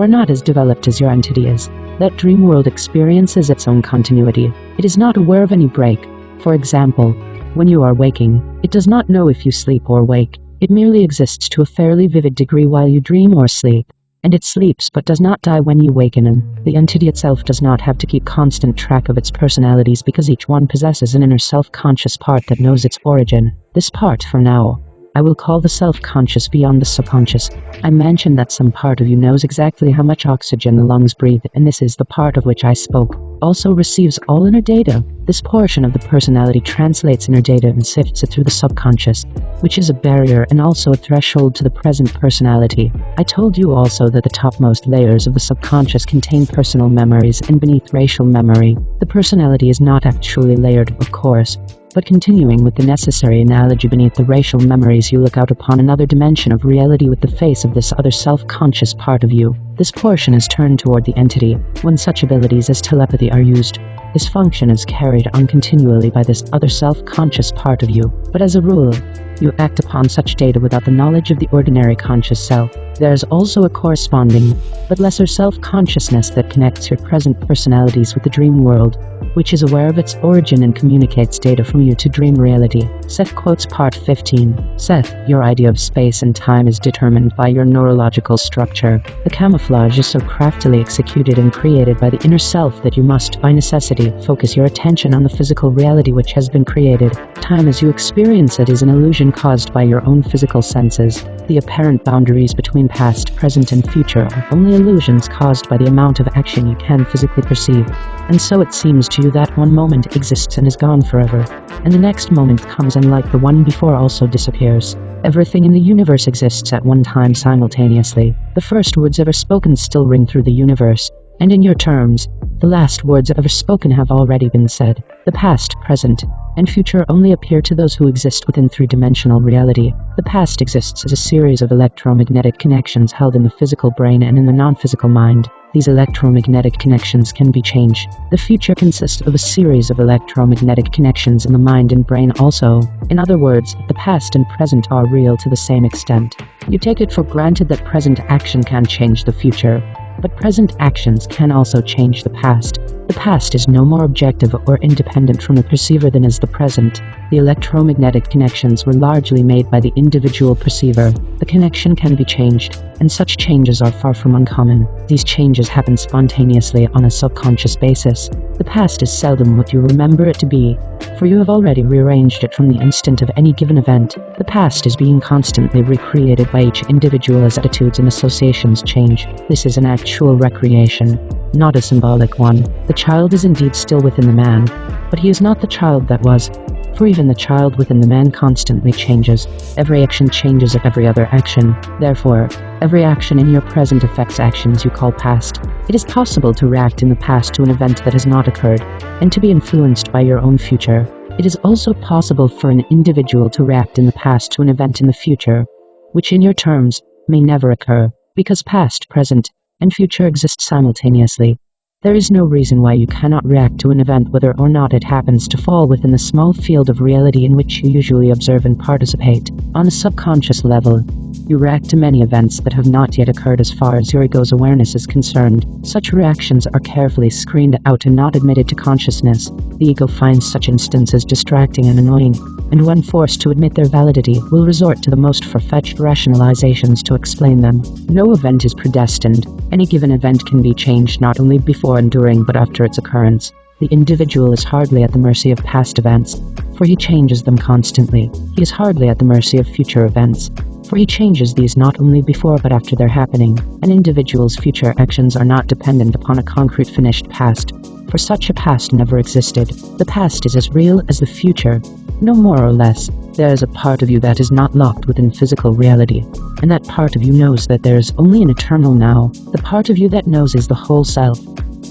not as developed as your entity is. That dream world experiences its own continuity. It is not aware of any break. For example, when you are waking, it does not know if you sleep or wake. It merely exists to a fairly vivid degree while you dream or sleep. And it sleeps but does not die when you waken, and the entity itself does not have to keep constant track of its personalities because each one possesses an inner self-conscious part that knows its origin. This part, for now, I will call the self-conscious beyond the subconscious. I mentioned that some part of you knows exactly how much oxygen the lungs breathe, and this is the part of which I spoke. Also receives all inner data. This portion of the personality translates inner data and sifts it through the subconscious, which is a barrier and also a threshold to the present personality. I told you also that the topmost layers of the subconscious contain personal memories, and beneath racial memory, the personality is not actually layered, of course. But continuing with the necessary analogy, beneath the racial memories you look out upon another dimension of reality with the face of this other self-conscious part of you. This portion is turned toward the entity when such abilities as telepathy are used. This function is carried on continually by this other self-conscious part of you, but as a rule, you act upon such data without the knowledge of the ordinary conscious self. There is also a corresponding, but lesser self-consciousness that connects your present personalities with the dream world, which is aware of its origin and communicates data from you to dream reality. Seth quotes part 15. Seth, your idea of space and time is determined by your neurological structure. The camouflage is so craftily executed and created by the inner self that you must, by necessity, focus your attention on the physical reality which has been created. Time as you experience it is an illusion caused by your own physical senses. The apparent boundaries between past, present, and future are only illusions caused by the amount of action you can physically perceive. And so it seems to you that one moment exists and is gone forever, and the next moment comes and like the one before also disappears. Everything in the universe exists at one time simultaneously. The first words ever spoken still ring through the universe, and in your terms, the last words ever spoken have already been said. The past, present, and future only appear to those who exist within three-dimensional reality. The past exists as a series of electromagnetic connections held in the physical brain and in the non-physical mind. These electromagnetic connections can be changed. The future consists of a series of electromagnetic connections in the mind and brain also. In other words, the past and present are real to the same extent. You take it for granted that present action can change the future, but present actions can also change the past. The past is no more objective or independent from the perceiver than is the present. The electromagnetic connections were largely made by the individual perceiver. The connection can be changed, and such changes are far from uncommon. These changes happen spontaneously on a subconscious basis. The past is seldom what you remember it to be, for you have already rearranged it from the instant of any given event. The past is being constantly recreated by each individual as attitudes and associations change. This is an actual recreation, not a symbolic one. The child is indeed still within the man, but he is not the child that was, for even the child within the man constantly changes. Every action changes of every other action. Therefore, every action in your present affects actions you call past. It is possible to react in the past to an event that has not occurred, and to be influenced by your own future. It is also possible for an individual to react in the past to an event in the future, which in your terms, may never occur, because past, present, and future exist simultaneously. There is no reason why you cannot react to an event whether or not it happens to fall within the small field of reality in which you usually observe and participate. On a subconscious level, you react to many events that have not yet occurred as far as your ego's awareness is concerned. Such reactions are carefully screened out and not admitted to consciousness. The ego finds such instances distracting and annoying, and when forced to admit their validity, will resort to the most far-fetched rationalizations to explain them. No event is predestined. Any given event can be changed not only before and during but after its occurrence. The individual is hardly at the mercy of past events, for he changes them constantly. He is hardly at the mercy of future events, for he changes these not only before but after their happening. An individual's future actions are not dependent upon a concrete finished past, for such a past never existed. The past is as real as the future, no more or less. There is a part of you that is not locked within physical reality, and that part of you knows that there is only an eternal now. The part of you that knows is the whole self,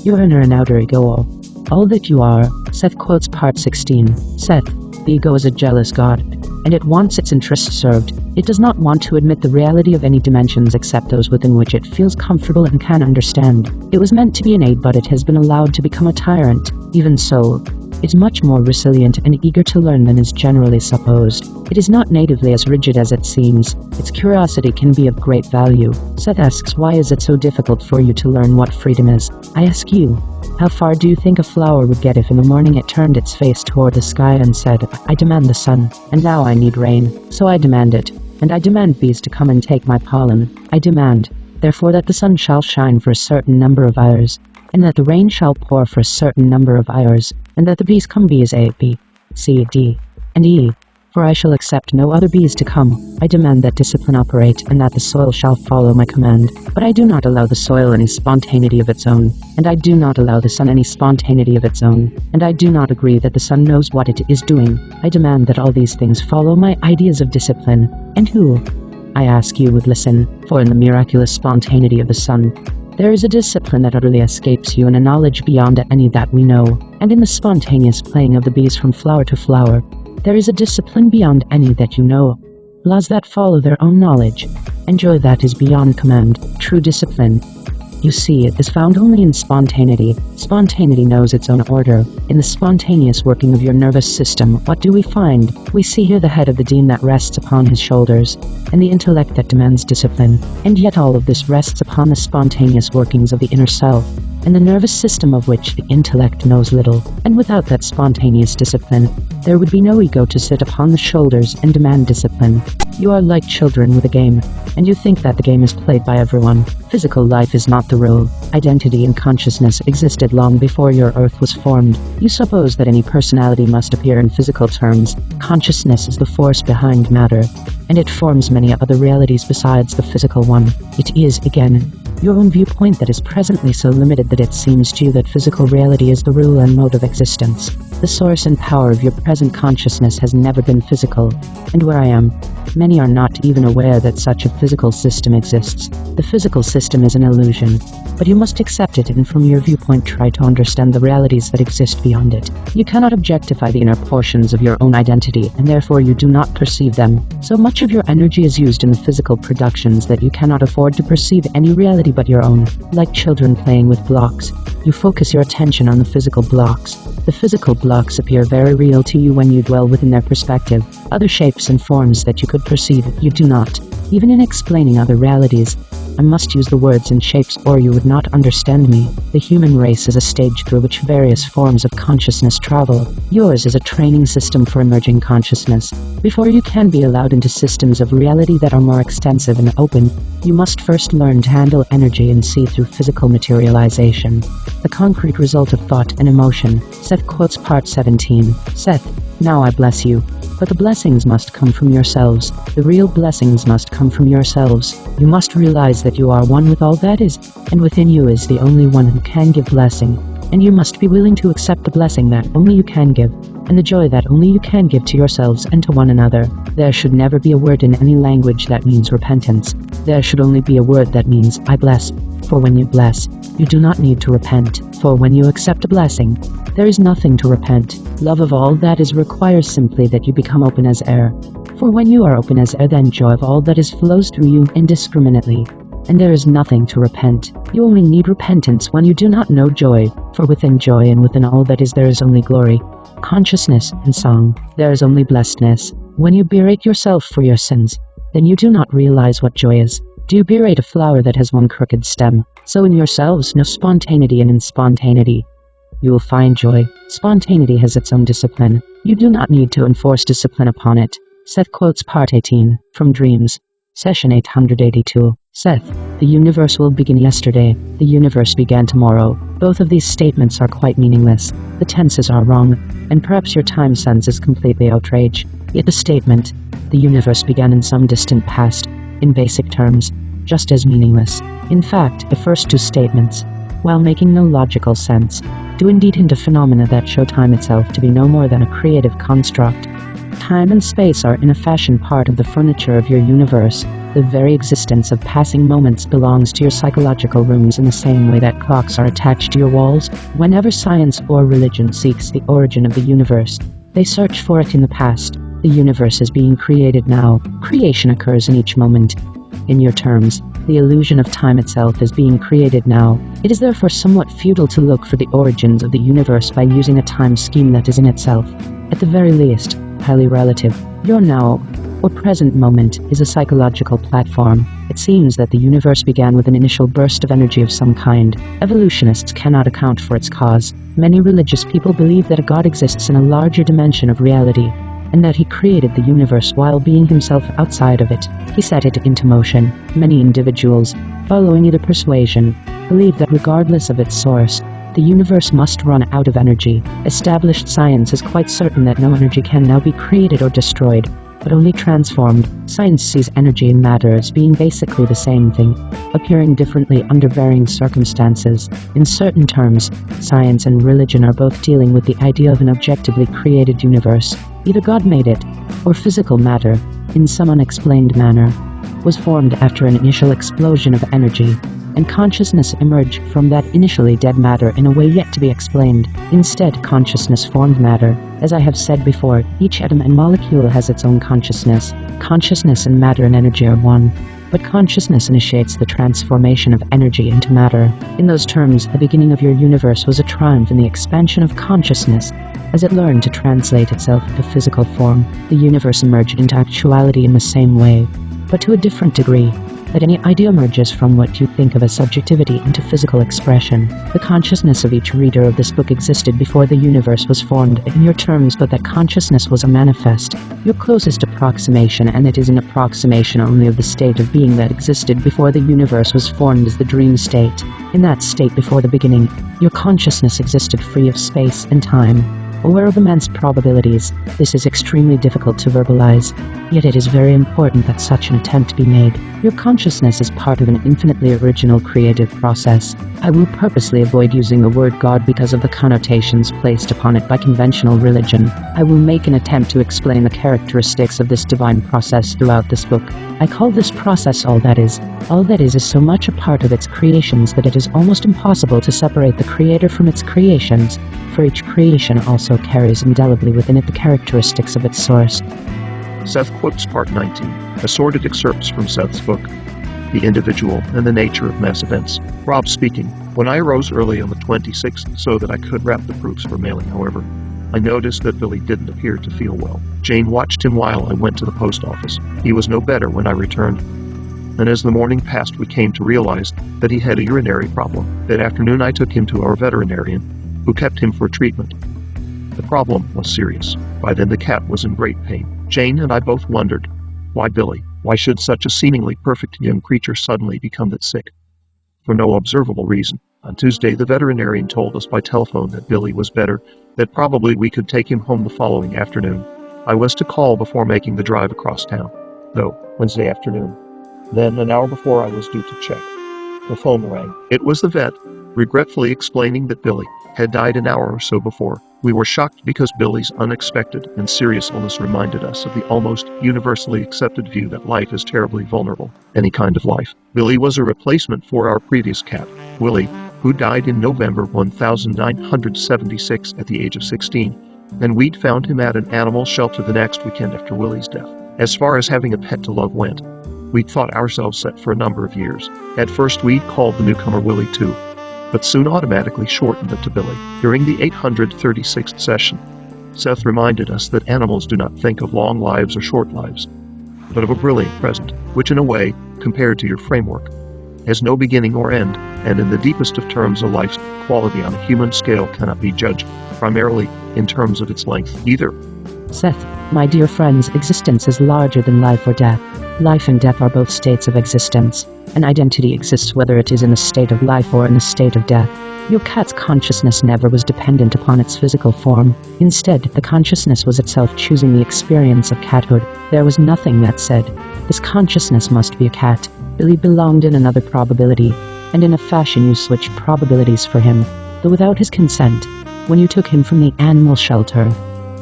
your inner and outer ego, all that you are. Seth quotes part 16. Seth, the ego is a jealous god, and it wants its interests served. It does not want to admit the reality of any dimensions except those within which it feels comfortable and can understand. It was meant to be an aid, but it has been allowed to become a tyrant. Even so, it's much more resilient and eager to learn than is generally supposed. It is not natively as rigid as it seems. Its curiosity can be of great value. Seth asks, why is it so difficult for you to learn what freedom is? I ask you, how far do you think a flower would get if in the morning it turned its face toward the sky and said, I demand the sun, and now I need rain, so I demand it, and I demand bees to come and take my pollen. I demand, therefore, that the sun shall shine for a certain number of hours, and that the rain shall pour for a certain number of hours, and that the bees come bees A, B, C, D, and E, for I shall accept no other bees to come. I demand that discipline operate, and that the soil shall follow my command. But I do not allow the soil any spontaneity of its own, and I do not allow the sun any spontaneity of its own, and I do not agree that the sun knows what it is doing. I demand that all these things follow my ideas of discipline. And who, I ask you, would listen? For in the miraculous spontaneity of the sun, there is a discipline that utterly escapes you and a knowledge beyond any that we know. And in the spontaneous playing of the bees from flower to flower, there is a discipline beyond any that you know. Laws that follow their own knowledge, and joy that is beyond command. True discipline, you see, it is found only in spontaneity. Spontaneity knows its own order. In the spontaneous working of your nervous system, what do we find? We see here the head of the dean that rests upon his shoulders, and the intellect that demands discipline. And yet all of this rests upon the spontaneous workings of the inner self, and the nervous system of which the intellect knows little. And without that spontaneous discipline, there would be no ego to sit upon the shoulders and demand discipline. You are like children with a game, and you think that the game is played by everyone. Physical life is not the rule. Identity and consciousness existed long before your earth was formed. You suppose that any personality must appear in physical terms. Consciousness is the force behind matter, and it forms many other realities besides the physical one. It is, again, your own viewpoint that is presently so limited that it seems to you that physical reality is the rule and mode of existence. The source and power of your present consciousness has never been physical, and where I am, many are not even aware that such a physical system exists. The physical system is an illusion, but you must accept it and from your viewpoint try to understand the realities that exist beyond it. You cannot objectify the inner portions of your own identity, and therefore you do not perceive them. So much of your energy is used in the physical productions that you cannot afford to perceive any reality but your own. Like children playing with blocks, you focus your attention on the physical blocks. The physical blocks appear very real to you when you dwell within their perspective. Other shapes and forms that you could perceive, you do not. Even in explaining other realities, I must use the words and shapes or you would not understand me. The human race is a stage through which various forms of consciousness travel. Yours is a training system for emerging consciousness. Before you can be allowed into systems of reality that are more extensive and open, you must first learn to handle energy and see through physical materialization, the concrete result of thought and emotion. Seth quotes part 17. Seth, now I bless you. But the blessings must come from yourselves. The real blessings must come from yourselves. You must realize that you are one with all that is, and within you is the only one who can give blessing. And you must be willing to accept the blessing that only you can give, and the joy that only you can give to yourselves and to one another. There should never be a word in any language that means repentance. There should only be a word that means I bless. For when you bless, you do not need to repent. For when you accept a blessing, there is nothing to repent. Love of all that is requires simply that you become open as air. For when you are open as air, then joy of all that is flows through you indiscriminately. And there is nothing to repent. You only need repentance when you do not know joy, for within joy and within all that is there is only glory, consciousness, and song. There is only blessedness. When you berate yourself for your sins, then you do not realize what joy is. Do you berate a flower that has one crooked stem? So in yourselves know spontaneity, and in spontaneity you will find joy. Spontaneity has its own discipline. You do not need to enforce discipline upon it. Seth quotes part 18, from Dreams, session 882. Seth, the universe will begin yesterday. The universe began tomorrow. Both of these statements are quite meaningless. The tenses are wrong, and perhaps your time sense is completely outraged. Yet the statement, the universe began in some distant past, in basic terms, just as meaningless. In fact, the first two statements, while making no logical sense, do indeed hint at phenomena that show time itself to be no more than a creative construct. Time and space are in a fashion part of the furniture of your universe. The very existence of passing moments belongs to your psychological rooms in the same way that clocks are attached to your walls. Whenever science or religion seeks the origin of the universe, they search for it in the past. The universe is being created now. Creation occurs in each moment. In your terms, the illusion of time itself is being created now. It is therefore somewhat futile to look for the origins of the universe by using a time scheme that is in itself, at the very least, highly relative. Your now, or present moment, is a psychological platform. It seems that the universe began with an initial burst of energy of some kind. Evolutionists cannot account for its cause. Many religious people believe that a God exists in a larger dimension of reality, and that he created the universe while being himself outside of it. He set it into motion. Many individuals, following either persuasion, believe that regardless of its source, the universe must run out of energy. Established science is quite certain that no energy can now be created or destroyed, but only transformed. Science sees energy and matter as being basically the same thing, appearing differently under varying circumstances. In certain terms, science and religion are both dealing with the idea of an objectively created universe. Either God made it, or physical matter, in some unexplained manner, was formed after an initial explosion of energy, and consciousness emerged from that initially dead matter in a way yet to be explained. Instead, consciousness formed matter. As I have said before, each atom and molecule has its own consciousness. Consciousness and matter and energy are one, but consciousness initiates the transformation of energy into matter. In those terms, the beginning of your universe was a triumph in the expansion of consciousness, as it learned to translate itself into physical form. The universe emerged into actuality in the same way, but to a different degree, that any idea emerges from what you think of as subjectivity into physical expression. The consciousness of each reader of this book existed before the universe was formed in your terms, but that consciousness was a manifest, your closest approximation, and it is an approximation only of the state of being that existed before the universe was formed as the dream state. In that state before the beginning, your consciousness existed free of space and time, aware of immense probabilities. This is extremely difficult to verbalize, yet it is very important that such an attempt be made. Your consciousness is part of an infinitely original creative process. I will purposely avoid using the word God because of the connotations placed upon it by conventional religion. I will make an attempt to explain the characteristics of this divine process throughout this book. I call this process all that is. All that is so much a part of its creations that it is almost impossible to separate the creator from its creations, for each creation also carries indelibly within it the characteristics of its source. Seth quotes part 19, assorted excerpts from Seth's book, The Individual and the Nature of Mass Events. Rob speaking. When I arose early on the 26th so that I could wrap the proofs for mailing, however, I noticed that Billy didn't appear to feel well. Jane watched him while I went to the post office. He was no better when I returned. and as the morning passed we came to realize that he had a urinary problem. That afternoon I took him to our veterinarian, who kept him for treatment. The problem was serious. By then the cat was in great pain. Jane and I both wondered, why Billy? Why should such a seemingly perfect young creature suddenly become that sick? For no observable reason. On Tuesday the veterinarian told us by telephone that Billy was better, that probably we could take him home the following afternoon. I was to call before making the drive across town, though, Wednesday afternoon. Then, an hour before I was due to check, the phone rang. It was the vet, regretfully explaining that Billy had died an hour or so before. We were shocked because Billy's unexpected and serious illness reminded us of the almost universally accepted view that life is terribly vulnerable, any kind of life. Billy was a replacement for our previous cat, Willie, who died in November 1976 at the age of 16, and we'd found him at an animal shelter the next weekend after Willie's death. As far as having a pet to love went, we'd thought ourselves set for a number of years. At first we'd called the newcomer Willie too, but soon automatically shortened it to Billy. During the 836th session, Seth reminded us that animals do not think of long lives or short lives, but of a brilliant present, which in a way, compared to your framework, has no beginning or end, and in the deepest of terms a life's quality on a human scale cannot be judged primarily in terms of its length either. Seth, my dear friend's existence is larger than life or death. Life and death are both states of existence. An identity exists whether it is in a state of life or in a state of death. Your cat's consciousness never was dependent upon its physical form. Instead, the consciousness was itself choosing the experience of cathood. There was nothing that said, this consciousness must be a cat. Billy belonged in another probability, and in a fashion you switched probabilities for him, though without his consent. When you took him from the animal shelter,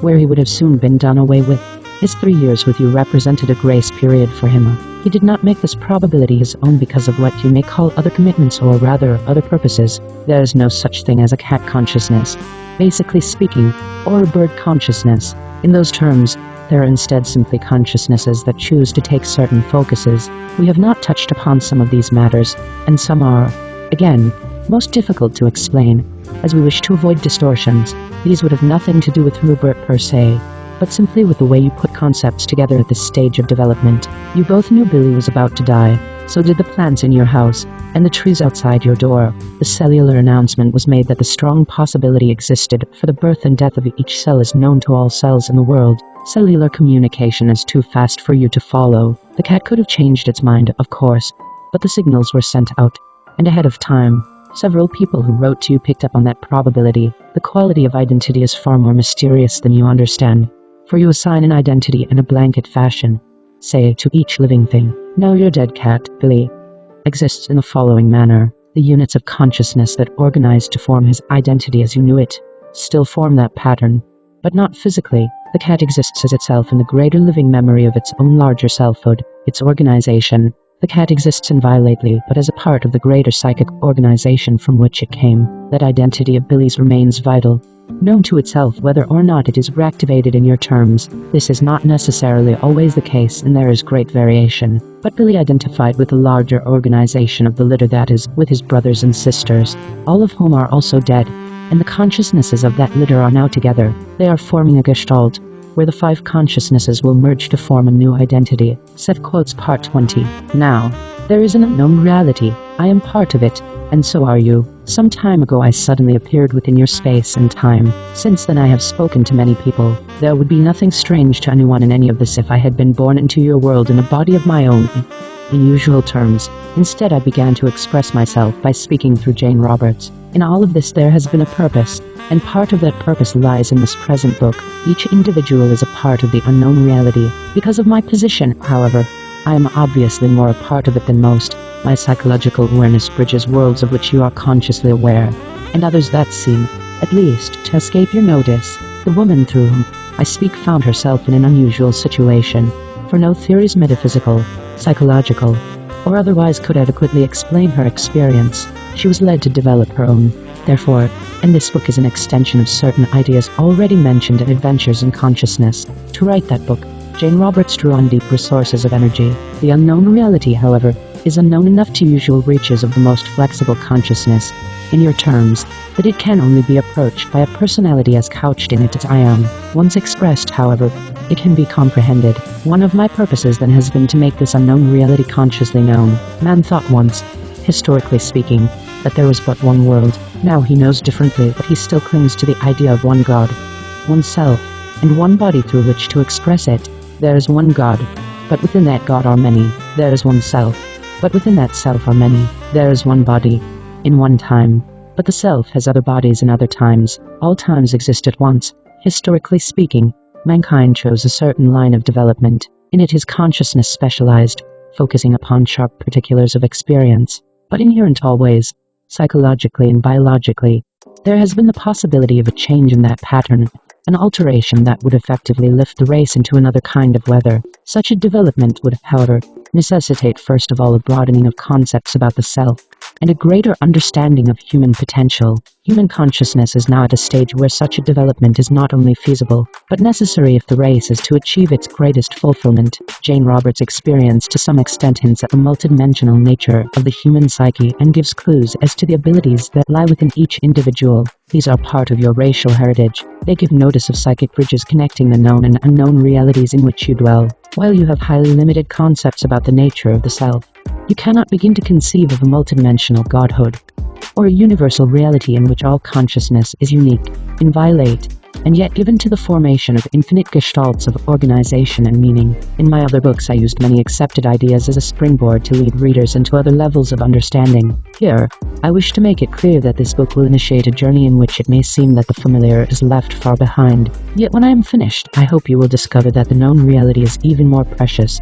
where he would have soon been done away with, his 3 years with you represented a grace period for him. He did not make this probability his own because of what you may call other commitments or rather other purposes. There is no such thing as a cat consciousness, basically speaking, or a bird consciousness. In those terms, there are instead simply consciousnesses that choose to take certain focuses. We have not touched upon some of these matters, and some are, again, most difficult to explain, as we wish to avoid distortions. These would have nothing to do with Rupert per se, but simply with the way you put concepts together at this stage of development. You both knew Billy was about to die, so did the plants in your house, and the trees outside your door. The cellular announcement was made that the strong possibility existed for the birth and death of each cell is known to all cells in the world. Cellular communication is too fast for you to follow. The cat could have changed its mind, of course, but the signals were sent out, and ahead of time. Several people who wrote to you picked up on that probability. The quality of identity is far more mysterious than you understand. For you assign an identity in a blanket fashion, say to each living thing. Now your dead cat, Billy, exists in the following manner. The units of consciousness that organized to form his identity as you knew it, still form that pattern, but not physically. The cat exists as itself in the greater living memory of its own larger selfhood, its organization. The cat exists inviolately, but as a part of the greater psychic organization from which it came. That identity of Billy's remains vital, known to itself whether or not it is reactivated in your terms. This is not necessarily always the case, and there is great variation. But Billy identified with the larger organization of the litter, that is, with his brothers and sisters, all of whom are also dead, and the consciousnesses of that litter are now together. They are forming a gestalt, where the 5 consciousnesses will merge to form a new identity. Seth quotes part 20. Now, there is an unknown reality. I am part of it, and so are you. Some time ago I suddenly appeared within your space and time. Since then I have spoken to many people. There would be nothing strange to anyone in any of this if I had been born into your world in a body of my own, in usual terms. Instead I began to express myself by speaking through Jane Roberts. In all of this there has been a purpose, and part of that purpose lies in this present book. Each individual is a part of the unknown reality. Because of my position, however, I am obviously more a part of it than most. My psychological awareness bridges worlds of which you are consciously aware, and others that seem, at least, to escape your notice. The woman through whom I speak found herself in an unusual situation, for no theories metaphysical, psychological, or otherwise could adequately explain her experience. She was led to develop her own. Therefore, and this book is an extension of certain ideas already mentioned in Adventures in Consciousness. To write that book, Jane Roberts drew on deep resources of energy. The unknown reality, however, is unknown enough to usual reaches of the most flexible consciousness, in your terms, that it can only be approached by a personality as couched in it as I am. Once expressed, however, it can be comprehended. One of my purposes then has been to make this unknown reality consciously known. Man thought once, historically speaking, that there was but one world. Now he knows differently, but he still clings to the idea of one God, one self, and one body through which to express it. There is one God, but within that God are many. There is one self, but within that self are many. There is one body, in one time, but the self has other bodies in other times. All times exist at once. Historically speaking, mankind chose a certain line of development. In it his consciousness specialized, focusing upon sharp particulars of experience, but inherent always, psychologically and biologically. There has been the possibility of a change in that pattern, an alteration that would effectively lift the race into another kind of weather. Such a development would, however, necessitate first of all a broadening of concepts about the self, and a greater understanding of human potential. Human consciousness is now at a stage where such a development is not only feasible, but necessary if the race is to achieve its greatest fulfillment. Jane Roberts' experience to some extent hints at the multidimensional nature of the human psyche and gives clues as to the abilities that lie within each individual. These are part of your racial heritage. They give notice of psychic bridges connecting the known and unknown realities in which you dwell. While you have highly limited concepts about the nature of the self, you cannot begin to conceive of a multidimensional godhood, or a universal reality in which all consciousness is unique, inviolate, and yet given to the formation of infinite gestalts of organization and meaning. In my other books I used many accepted ideas as a springboard to lead readers into other levels of understanding. Here, I wish to make it clear that this book will initiate a journey in which it may seem that the familiar is left far behind. Yet when I am finished, I hope you will discover that the known reality is even more precious,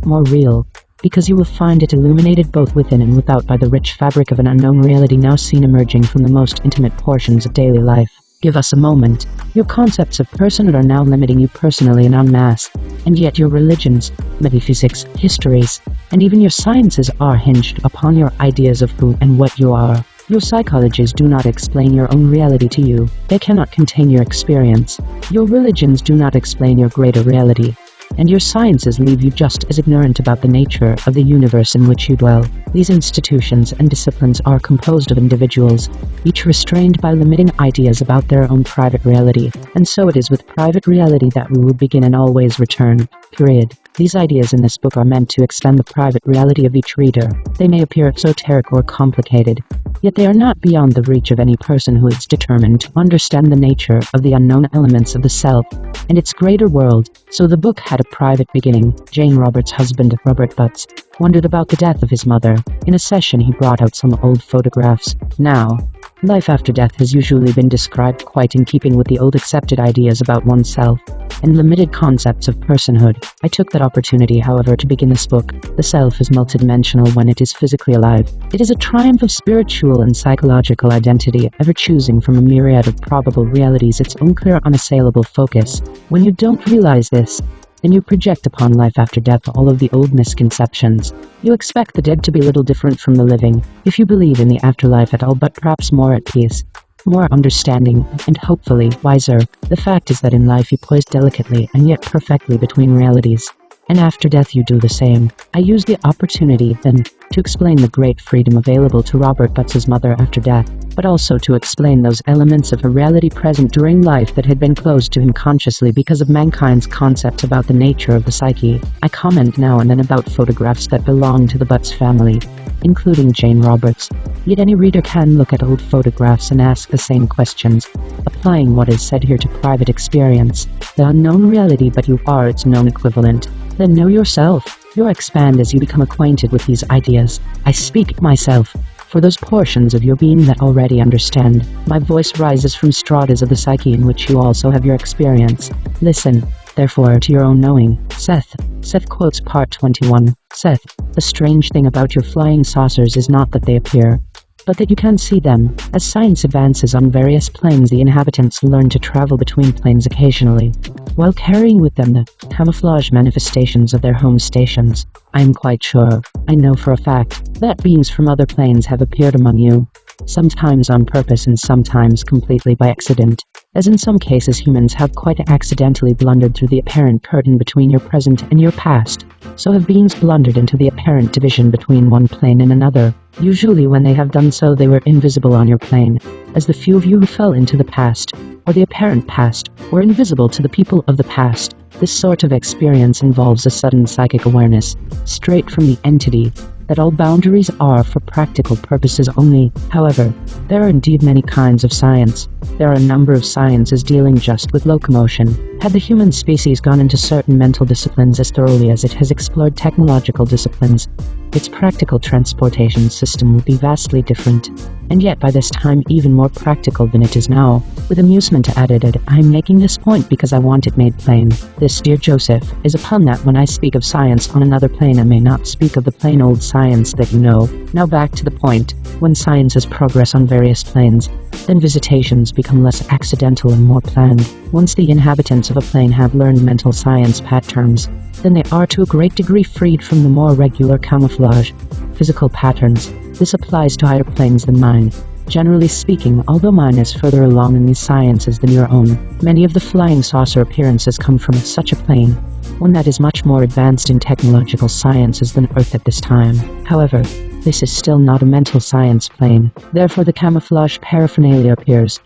more real, because you will find it illuminated both within and without by the rich fabric of an unknown reality now seen emerging from the most intimate portions of daily life. Give us a moment. Your concepts of personhood are now limiting you personally and en masse, and yet your religions, metaphysics, histories, and even your sciences are hinged upon your ideas of who and what you are. Your psychologies do not explain your own reality to you. They cannot contain your experience. Your religions do not explain your greater reality, and your sciences leave you just as ignorant about the nature of the universe in which you dwell. These institutions and disciplines are composed of individuals, each restrained by limiting ideas about their own private reality, and so it is with private reality that we will begin and always return. Period. These ideas in this book are meant to expand the private reality of each reader. They may appear esoteric or complicated, yet they are not beyond the reach of any person who is determined to understand the nature of the unknown elements of the self and its greater world. So the book had a private beginning. Jane Roberts' husband, Robert Butts, wondered about the death of his mother. In a session he brought out some old photographs. Now, life after death has usually been described quite in keeping with the old accepted ideas about oneself and limited concepts of personhood. I took that opportunity, however, to begin this book. The self is multidimensional when it is physically alive. It is a triumph of spiritual and psychological identity, ever choosing from a myriad of probable realities its own clear, unassailable focus. When you don't realize this, then you project upon life after death all of the old misconceptions. You expect the dead to be little different from the living, if you believe in the afterlife at all, but perhaps more at peace, more understanding, and hopefully wiser. The fact is that in life you poise delicately and yet perfectly between realities, and after death you do the same. I used the opportunity, then, to explain the great freedom available to Robert Butts' mother after death, but also to explain those elements of a reality present during life that had been closed to him consciously because of mankind's concepts about the nature of the psyche. I comment now and then about photographs that belong to the Butts family, including Jane Roberts. Yet any reader can look at old photographs and ask the same questions, applying what is said here to private experience, the unknown reality, but you are its known equivalent. Then know yourself. You'll expand as you become acquainted with these ideas. I speak myself. For those portions of your being that already understand, my voice rises from stratas of the psyche in which you also have your experience. Listen, therefore, to your own knowing. Seth quotes part 21. Seth, the strange thing about your flying saucers is not that they appear, but that you can see them. As science advances on various planes, the inhabitants learn to travel between planes occasionally, while carrying with them the camouflage manifestations of their home stations. I am quite sure, I know for a fact, that beings from other planes have appeared among you, sometimes on purpose and sometimes completely by accident, as in some cases humans have quite accidentally blundered through the apparent curtain between your present and your past. So have beings blundered into the apparent division between one plane and another. Usually when they have done so, they were invisible on your plane, as the few of you who fell into the past, or the apparent past, were invisible to the people of the past. This sort of experience involves a sudden psychic awareness, straight from the entity, that all boundaries are for practical purposes only. However, there are indeed many kinds of science. There are a number of sciences dealing just with locomotion. Had the human species gone into certain mental disciplines as thoroughly as it has explored technological disciplines, its practical transportation system would be vastly different, and yet by this time even more practical than it is now. With amusement added, I'm making this point because I want it made plain. This, dear Joseph, is upon that when I speak of science on another plane I may not speak of the plain old science that you know. Now back to the point. When sciences progress on various planes, then visitations become less accidental and more planned. Once the inhabitants of a plane have learned mental science patterns, then they are to a great degree freed from the more regular camouflage, physical patterns. This applies to higher planes than mine. Generally speaking, although mine is further along in these sciences than your own, many of the flying saucer appearances come from such a plane, one that is much more advanced in technological sciences than Earth at this time. However, this is still not a mental science plane, therefore the camouflage paraphernalia appears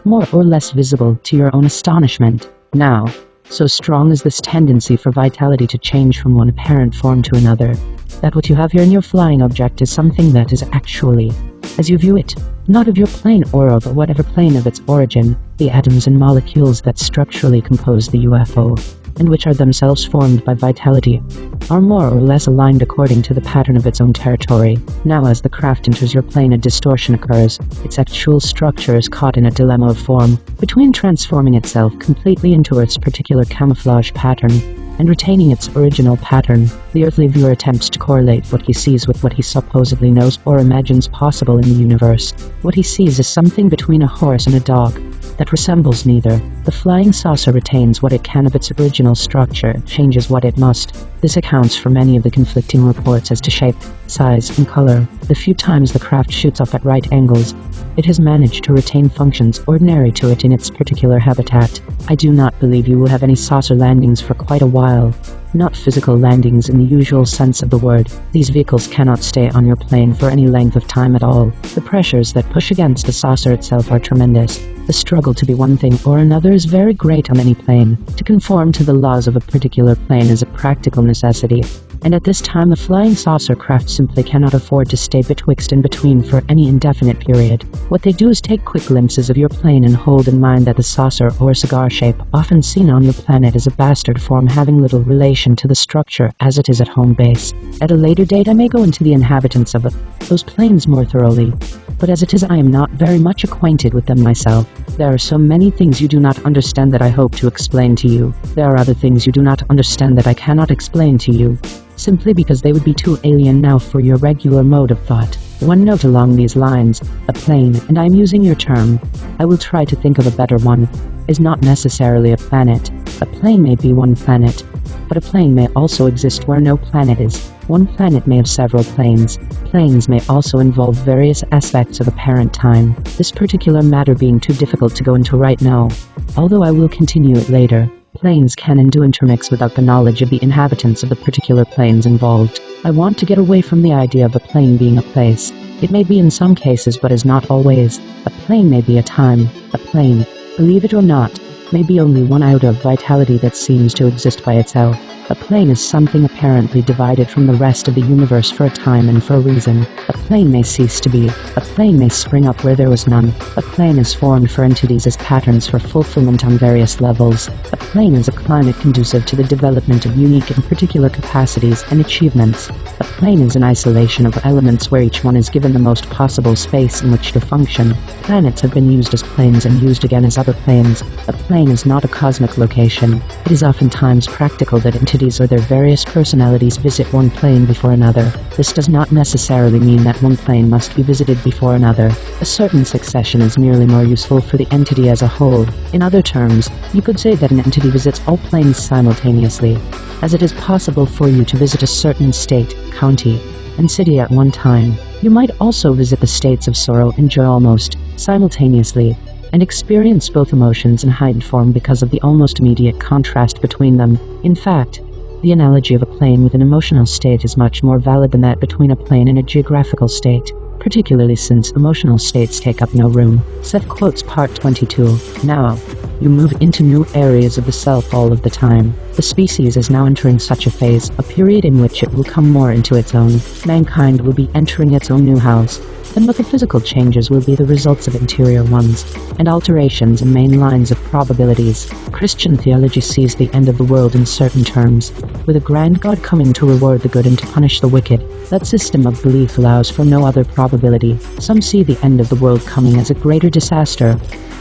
more or less visible to your own astonishment. Now, so strong is this tendency for vitality to change from one apparent form to another, that what you have here in your flying object is something that is actually, as you view it, not of your plane or of whatever plane of its origin, the atoms and molecules that structurally compose the UFO, and which are themselves formed by vitality, are more or less aligned according to the pattern of its own territory. Now as the craft enters your plane a distortion occurs. Its actual structure is caught in a dilemma of form, between transforming itself completely into its particular camouflage pattern, and retaining its original pattern. The earthly viewer attempts to correlate what he sees with what he supposedly knows or imagines possible in the universe. What he sees is something between a horse and a dog, that resembles neither. The flying saucer retains what it can of its original structure, changes what it must. This accounts for many of the conflicting reports as to shape, size, and color. The few times the craft shoots up at right angles, it has managed to retain functions ordinary to it in its particular habitat. I do not believe you will have any saucer landings for quite a while. Not physical landings in the usual sense of the word. These vehicles cannot stay on your plane for any length of time at all. The pressures that push against the saucer itself are tremendous. The struggle to be one thing or another is very great on any plane. To conform to the laws of a particular plane is a practical necessity, and at this time the flying saucer craft simply cannot afford to stay betwixt and between for any indefinite period. What they do is take quick glimpses of your plane and hold in mind that the saucer or cigar shape often seen on your planet is a bastard form having little relation to the structure as it is at home base. At a later date I may go into the inhabitants of those planes more thoroughly, but as it is I am not very much acquainted with them myself. There are so many things you do not understand that I hope to explain to you. There are other things you do not understand that I cannot explain to you, simply because they would be too alien now for your regular mode of thought. One note along these lines: a plane, and I am using your term, I will try to think of a better one, is not necessarily a planet. A plane may be one planet, but a plane may also exist where no planet is. One planet may have several planes. Planes may also involve various aspects of apparent time, this particular matter being too difficult to go into right now, although I will continue it later. Planes can and do intermix without the knowledge of the inhabitants of the particular planes involved. I want to get away from the idea of a plane being a place. It may be in some cases but is not always. A plane may be a time. A plane, believe it or not, may be only one iota of vitality that seems to exist by itself. A plane is something apparently divided from the rest of the universe for a time and for a reason. A plane may cease to be. A plane may spring up where there was none. A plane is formed for entities as patterns for fulfillment on various levels. A plane is a climate conducive to the development of unique and particular capacities and achievements. A plane is an isolation of elements where each one is given the most possible space in which to function. Planets have been used as planes and used again as other planes. A plane is not a cosmic location. It is oftentimes practical that entities or their various personalities visit one plane before another. This does not necessarily mean that one plane must be visited before another. A certain succession is merely more useful for the entity as a whole. In other terms, you could say that an entity visits all planes simultaneously, as it is possible for you to visit a certain state, county, and city at one time. You might also visit the states of sorrow and joy almost simultaneously, and experience both emotions in heightened form because of the almost immediate contrast between them. In fact, the analogy of a plane with an emotional state is much more valid than that between a plane and a geographical state, particularly since emotional states take up no room. Seth quotes part 22. Now, You move into new areas of the self all of the time. The species is now entering such a phase, a period in which it will come more into its own. Mankind will be entering its own new house. Then what the physical changes will be the results of interior ones, and alterations in main lines of probabilities. Christian theology sees the end of the world in certain terms, with a grand God coming to reward the good and to punish the wicked. That system of belief allows for no other probability. Some see the end of the world coming as a greater disaster,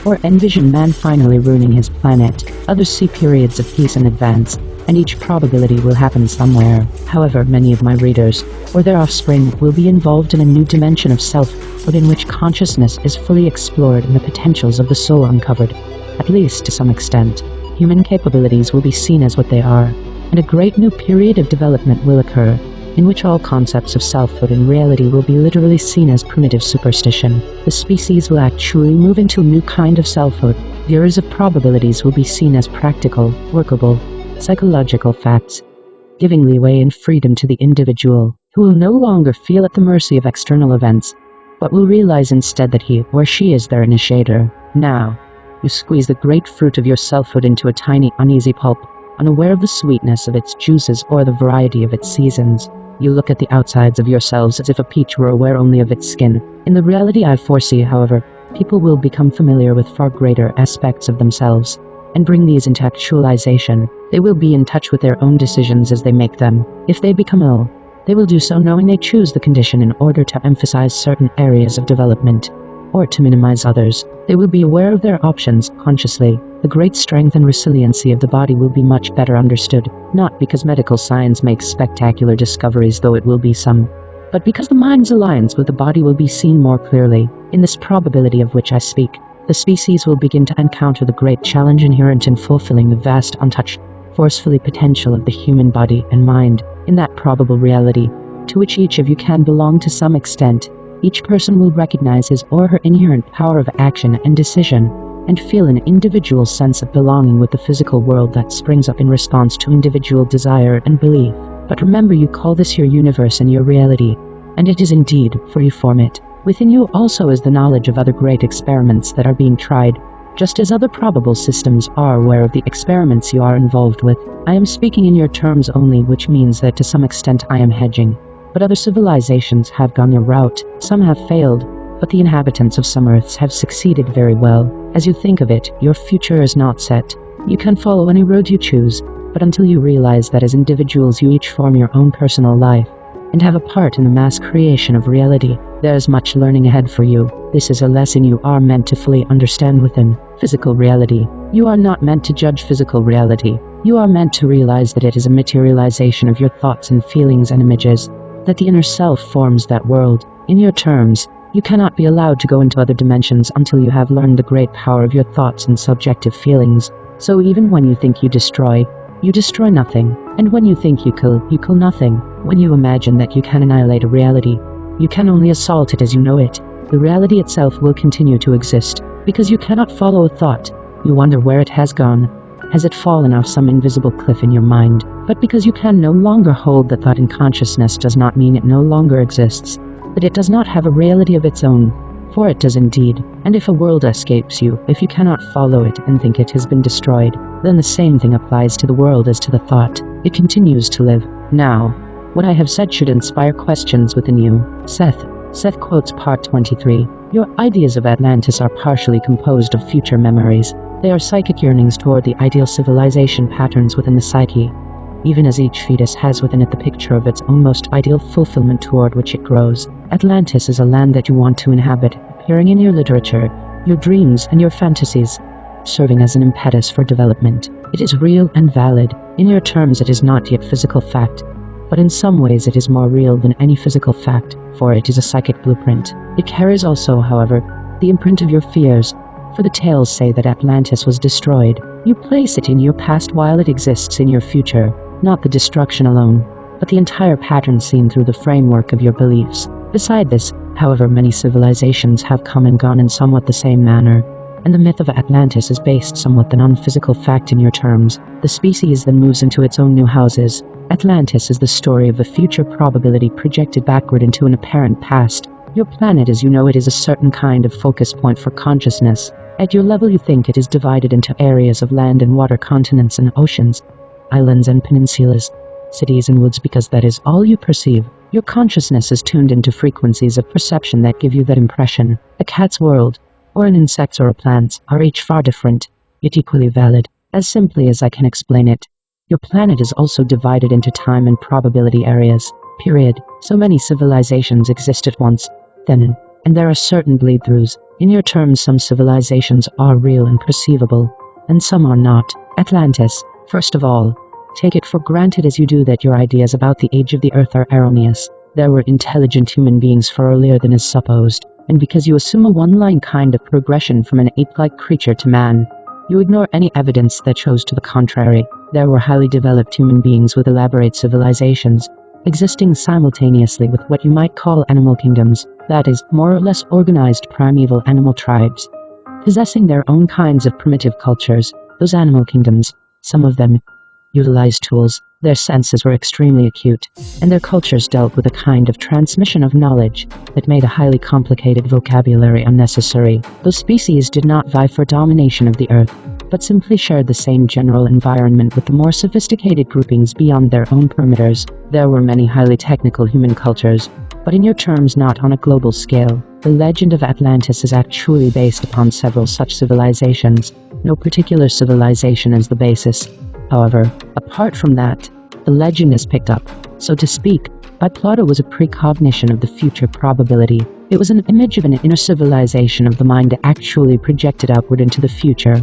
or envision man finally ruining his planet. Others see periods of peace in advance, and each probability will happen somewhere. However, many of my readers, or their offspring, will be involved in a new dimension of self, but in which consciousness is fully explored and the potentials of the soul uncovered. At least to some extent, human capabilities will be seen as what they are, and a great new period of development will occur, in which all concepts of selfhood and reality will be literally seen as primitive superstition. The species will actually move into a new kind of selfhood. The errors of probabilities will be seen as practical, workable, psychological facts, giving leeway and freedom to the individual, who will no longer feel at the mercy of external events, but will realize instead that he or she is their initiator. Now, you squeeze the great fruit of your selfhood into a tiny, uneasy pulp, unaware of the sweetness of its juices or the variety of its seasons. You look at the outsides of yourselves as if a peach were aware only of its skin. In the reality I foresee, however, people will become familiar with far greater aspects of themselves, and bring these into actualization. They will be in touch with their own decisions as they make them. If they become ill, they will do so knowing they choose the condition in order to emphasize certain areas of development, or to minimize others. They will be aware of their options consciously. The great strength and resiliency of the body will be much better understood, not because medical science makes spectacular discoveries, though it will be some, but because the mind's alliance with the body will be seen more clearly. In this probability of which I speak, the species will begin to encounter the great challenge inherent in fulfilling the vast, untouched, forcefully potential of the human body and mind. In that probable reality, to which each of you can belong to some extent, each person will recognize his or her inherent power of action and decision, and feel an individual sense of belonging with the physical world that springs up in response to individual desire and belief. But remember, you call this your universe and your reality, and it is indeed, for you form it. Within you also is the knowledge of other great experiments that are being tried, just as other probable systems are aware of the experiments you are involved with. I am speaking in your terms only, which means that to some extent I am hedging. But other civilizations have gone their route, some have failed, but the inhabitants of some Earths have succeeded very well. As you think of it, your future is not set. You can follow any road you choose, but until you realize that as individuals you each form your own personal life, and have a part in the mass creation of reality, there is much learning ahead for you. This is a lesson you are meant to fully understand within physical reality. You are not meant to judge physical reality. You are meant to realize that it is a materialization of your thoughts and feelings and images, that the inner self forms that world. In your terms, you cannot be allowed to go into other dimensions until you have learned the great power of your thoughts and subjective feelings. So even when you think you destroy nothing. And when you think you kill nothing. When you imagine that you can annihilate a reality, you can only assault it as you know it. The reality itself will continue to exist, because you cannot follow a thought. You wonder where it has gone. Has it fallen off some invisible cliff in your mind? But because you can no longer hold the thought in consciousness does not mean it no longer exists, that it does not have a reality of its own, for it does indeed. And if a world escapes you, if you cannot follow it and think it has been destroyed, then the same thing applies to the world as to the thought. It continues to live. Now, what I have said should inspire questions within you. Seth quotes part 23. Your ideas of Atlantis are partially composed of future memories. They are psychic yearnings toward the ideal civilization patterns within the psyche, even as each fetus has within it the picture of its own most ideal fulfillment toward which it grows. Atlantis is a land that you want to inhabit, appearing in your literature, your dreams, and your fantasies, serving as an impetus for development. It is real and valid. In your terms, it is not yet physical fact, but in some ways it is more real than any physical fact, for it is a psychic blueprint. It carries also, however, the imprint of your fears, for the tales say that Atlantis was destroyed. You place it in your past while it exists in your future, not the destruction alone, but the entire pattern seen through the framework of your beliefs. Beside this, however, many civilizations have come and gone in somewhat the same manner, and the myth of Atlantis is based somewhat on non-physical fact in your terms. The species then moves into its own new houses. Atlantis is the story of a future probability projected backward into an apparent past. Your planet as you know it is a certain kind of focus point for consciousness, At your level you think it is divided into areas of land and water, continents and oceans, islands and peninsulas, cities and woods, because that is all you perceive. Your consciousness is tuned into frequencies of perception that give you that impression. A cat's world, or an insect's or a plant's, are each far different, yet equally valid. As simply as I can explain it, your planet is also divided into time and probability areas. Period. So many civilizations exist at once, then, and there are certain bleed-throughs. In your terms, some civilizations are real and perceivable, and some are not. Atlantis, first of all, take it for granted as you do that your ideas about the age of the Earth are erroneous. There were intelligent human beings far earlier than is supposed, and because you assume a one-line kind of progression from an ape-like creature to man, you ignore any evidence that shows to the contrary. There were highly developed human beings with elaborate civilizations, existing simultaneously with what you might call animal kingdoms, that is, more or less organized primeval animal tribes, possessing their own kinds of primitive cultures. Those animal kingdoms, some of them, utilized tools, their senses were extremely acute, and their cultures dealt with a kind of transmission of knowledge that made a highly complicated vocabulary unnecessary. Those species did not vie for domination of the Earth, but simply shared the same general environment with the more sophisticated groupings beyond their own perimeters. There were many highly technical human cultures, but in your terms not on a global scale. The legend of Atlantis is actually based upon several such civilizations. No particular civilization is the basis. However, apart from that, the legend is picked up, so to speak, by Plato was a precognition of the future probability. It was an image of an inner civilization of the mind actually projected outward into the future,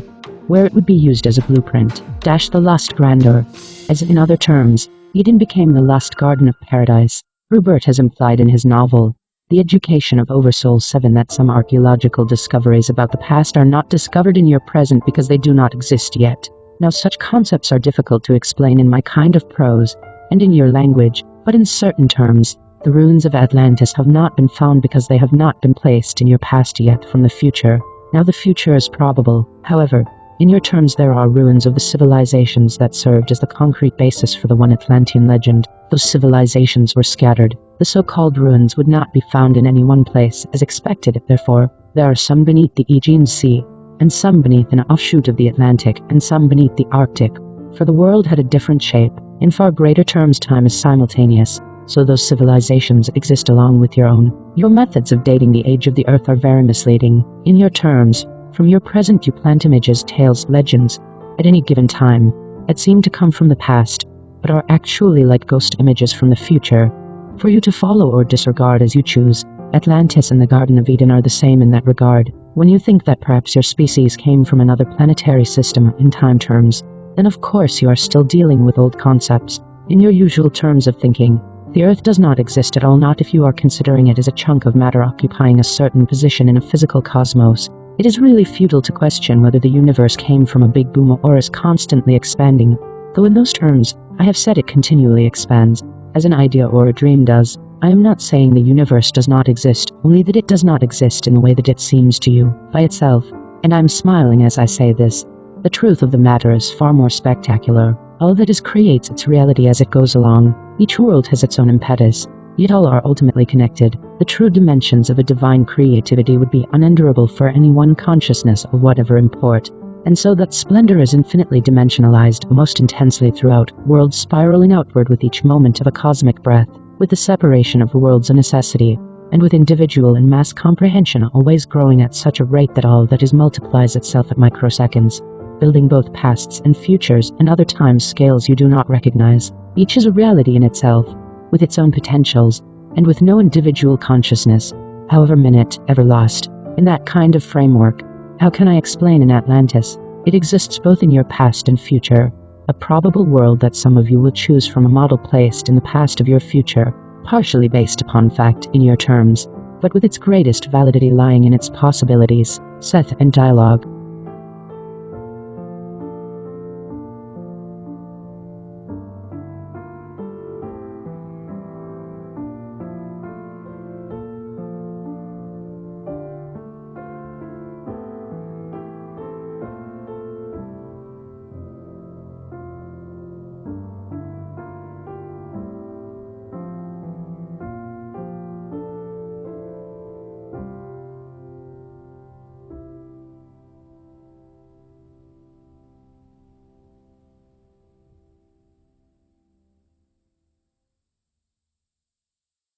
where it would be used as a blueprint. The lost grandeur. As in other terms, Eden became the lost garden of paradise. Rubert has implied in his novel, The Education of Oversoul 7, that some archaeological discoveries about the past are not discovered in your present because they do not exist yet. Now such concepts are difficult to explain in my kind of prose, and in your language, but in certain terms, the ruins of Atlantis have not been found because they have not been placed in your past yet from the future. Now the future is probable, however. In your terms there are ruins of the civilizations that served as the concrete basis for the one Atlantean legend. Those civilizations were scattered. The so-called ruins would not be found in any one place, as expected, therefore, there are some beneath the Aegean Sea, and some beneath an offshoot of the Atlantic, and some beneath the Arctic. For the world had a different shape. In far greater terms time is simultaneous, so those civilizations exist along with your own. Your methods of dating the age of the Earth are very misleading. In your terms, from your present you plant images, tales, legends, at any given time, that seem to come from the past, but are actually like ghost images from the future, for you to follow or disregard as you choose. Atlantis and the Garden of Eden are the same in that regard. When you think that perhaps your species came from another planetary system in time terms, then of course you are still dealing with old concepts. In your usual terms of thinking, the Earth does not exist at all, not if you are considering it as a chunk of matter occupying a certain position in a physical cosmos. It is really futile to question whether the universe came from a big boom or is constantly expanding, though in those terms, I have said it continually expands, as an idea or a dream does. I am not saying the universe does not exist, only that it does not exist in the way that it seems to you, by itself, and I'm smiling as I say this. The truth of the matter is far more spectacular. All that is creates its reality as it goes along. Each world has its own impetus, yet all are ultimately connected. The true dimensions of a divine creativity would be unendurable for any one consciousness of whatever import, and so that splendor is infinitely dimensionalized most intensely throughout, worlds spiraling outward with each moment of a cosmic breath, with the separation of worlds a necessity, and with individual and mass comprehension always growing at such a rate that all that is multiplies itself at microseconds, building both pasts and futures and other time scales you do not recognize. Each is a reality in itself, with its own potentials, and with no individual consciousness, however minute, ever lost. In that kind of framework, how can I explain in Atlantis? It exists both in your past and future, a probable world that some of you will choose from a model placed in the past of your future, partially based upon fact in your terms, but with its greatest validity lying in its possibilities. Seth and dialogue.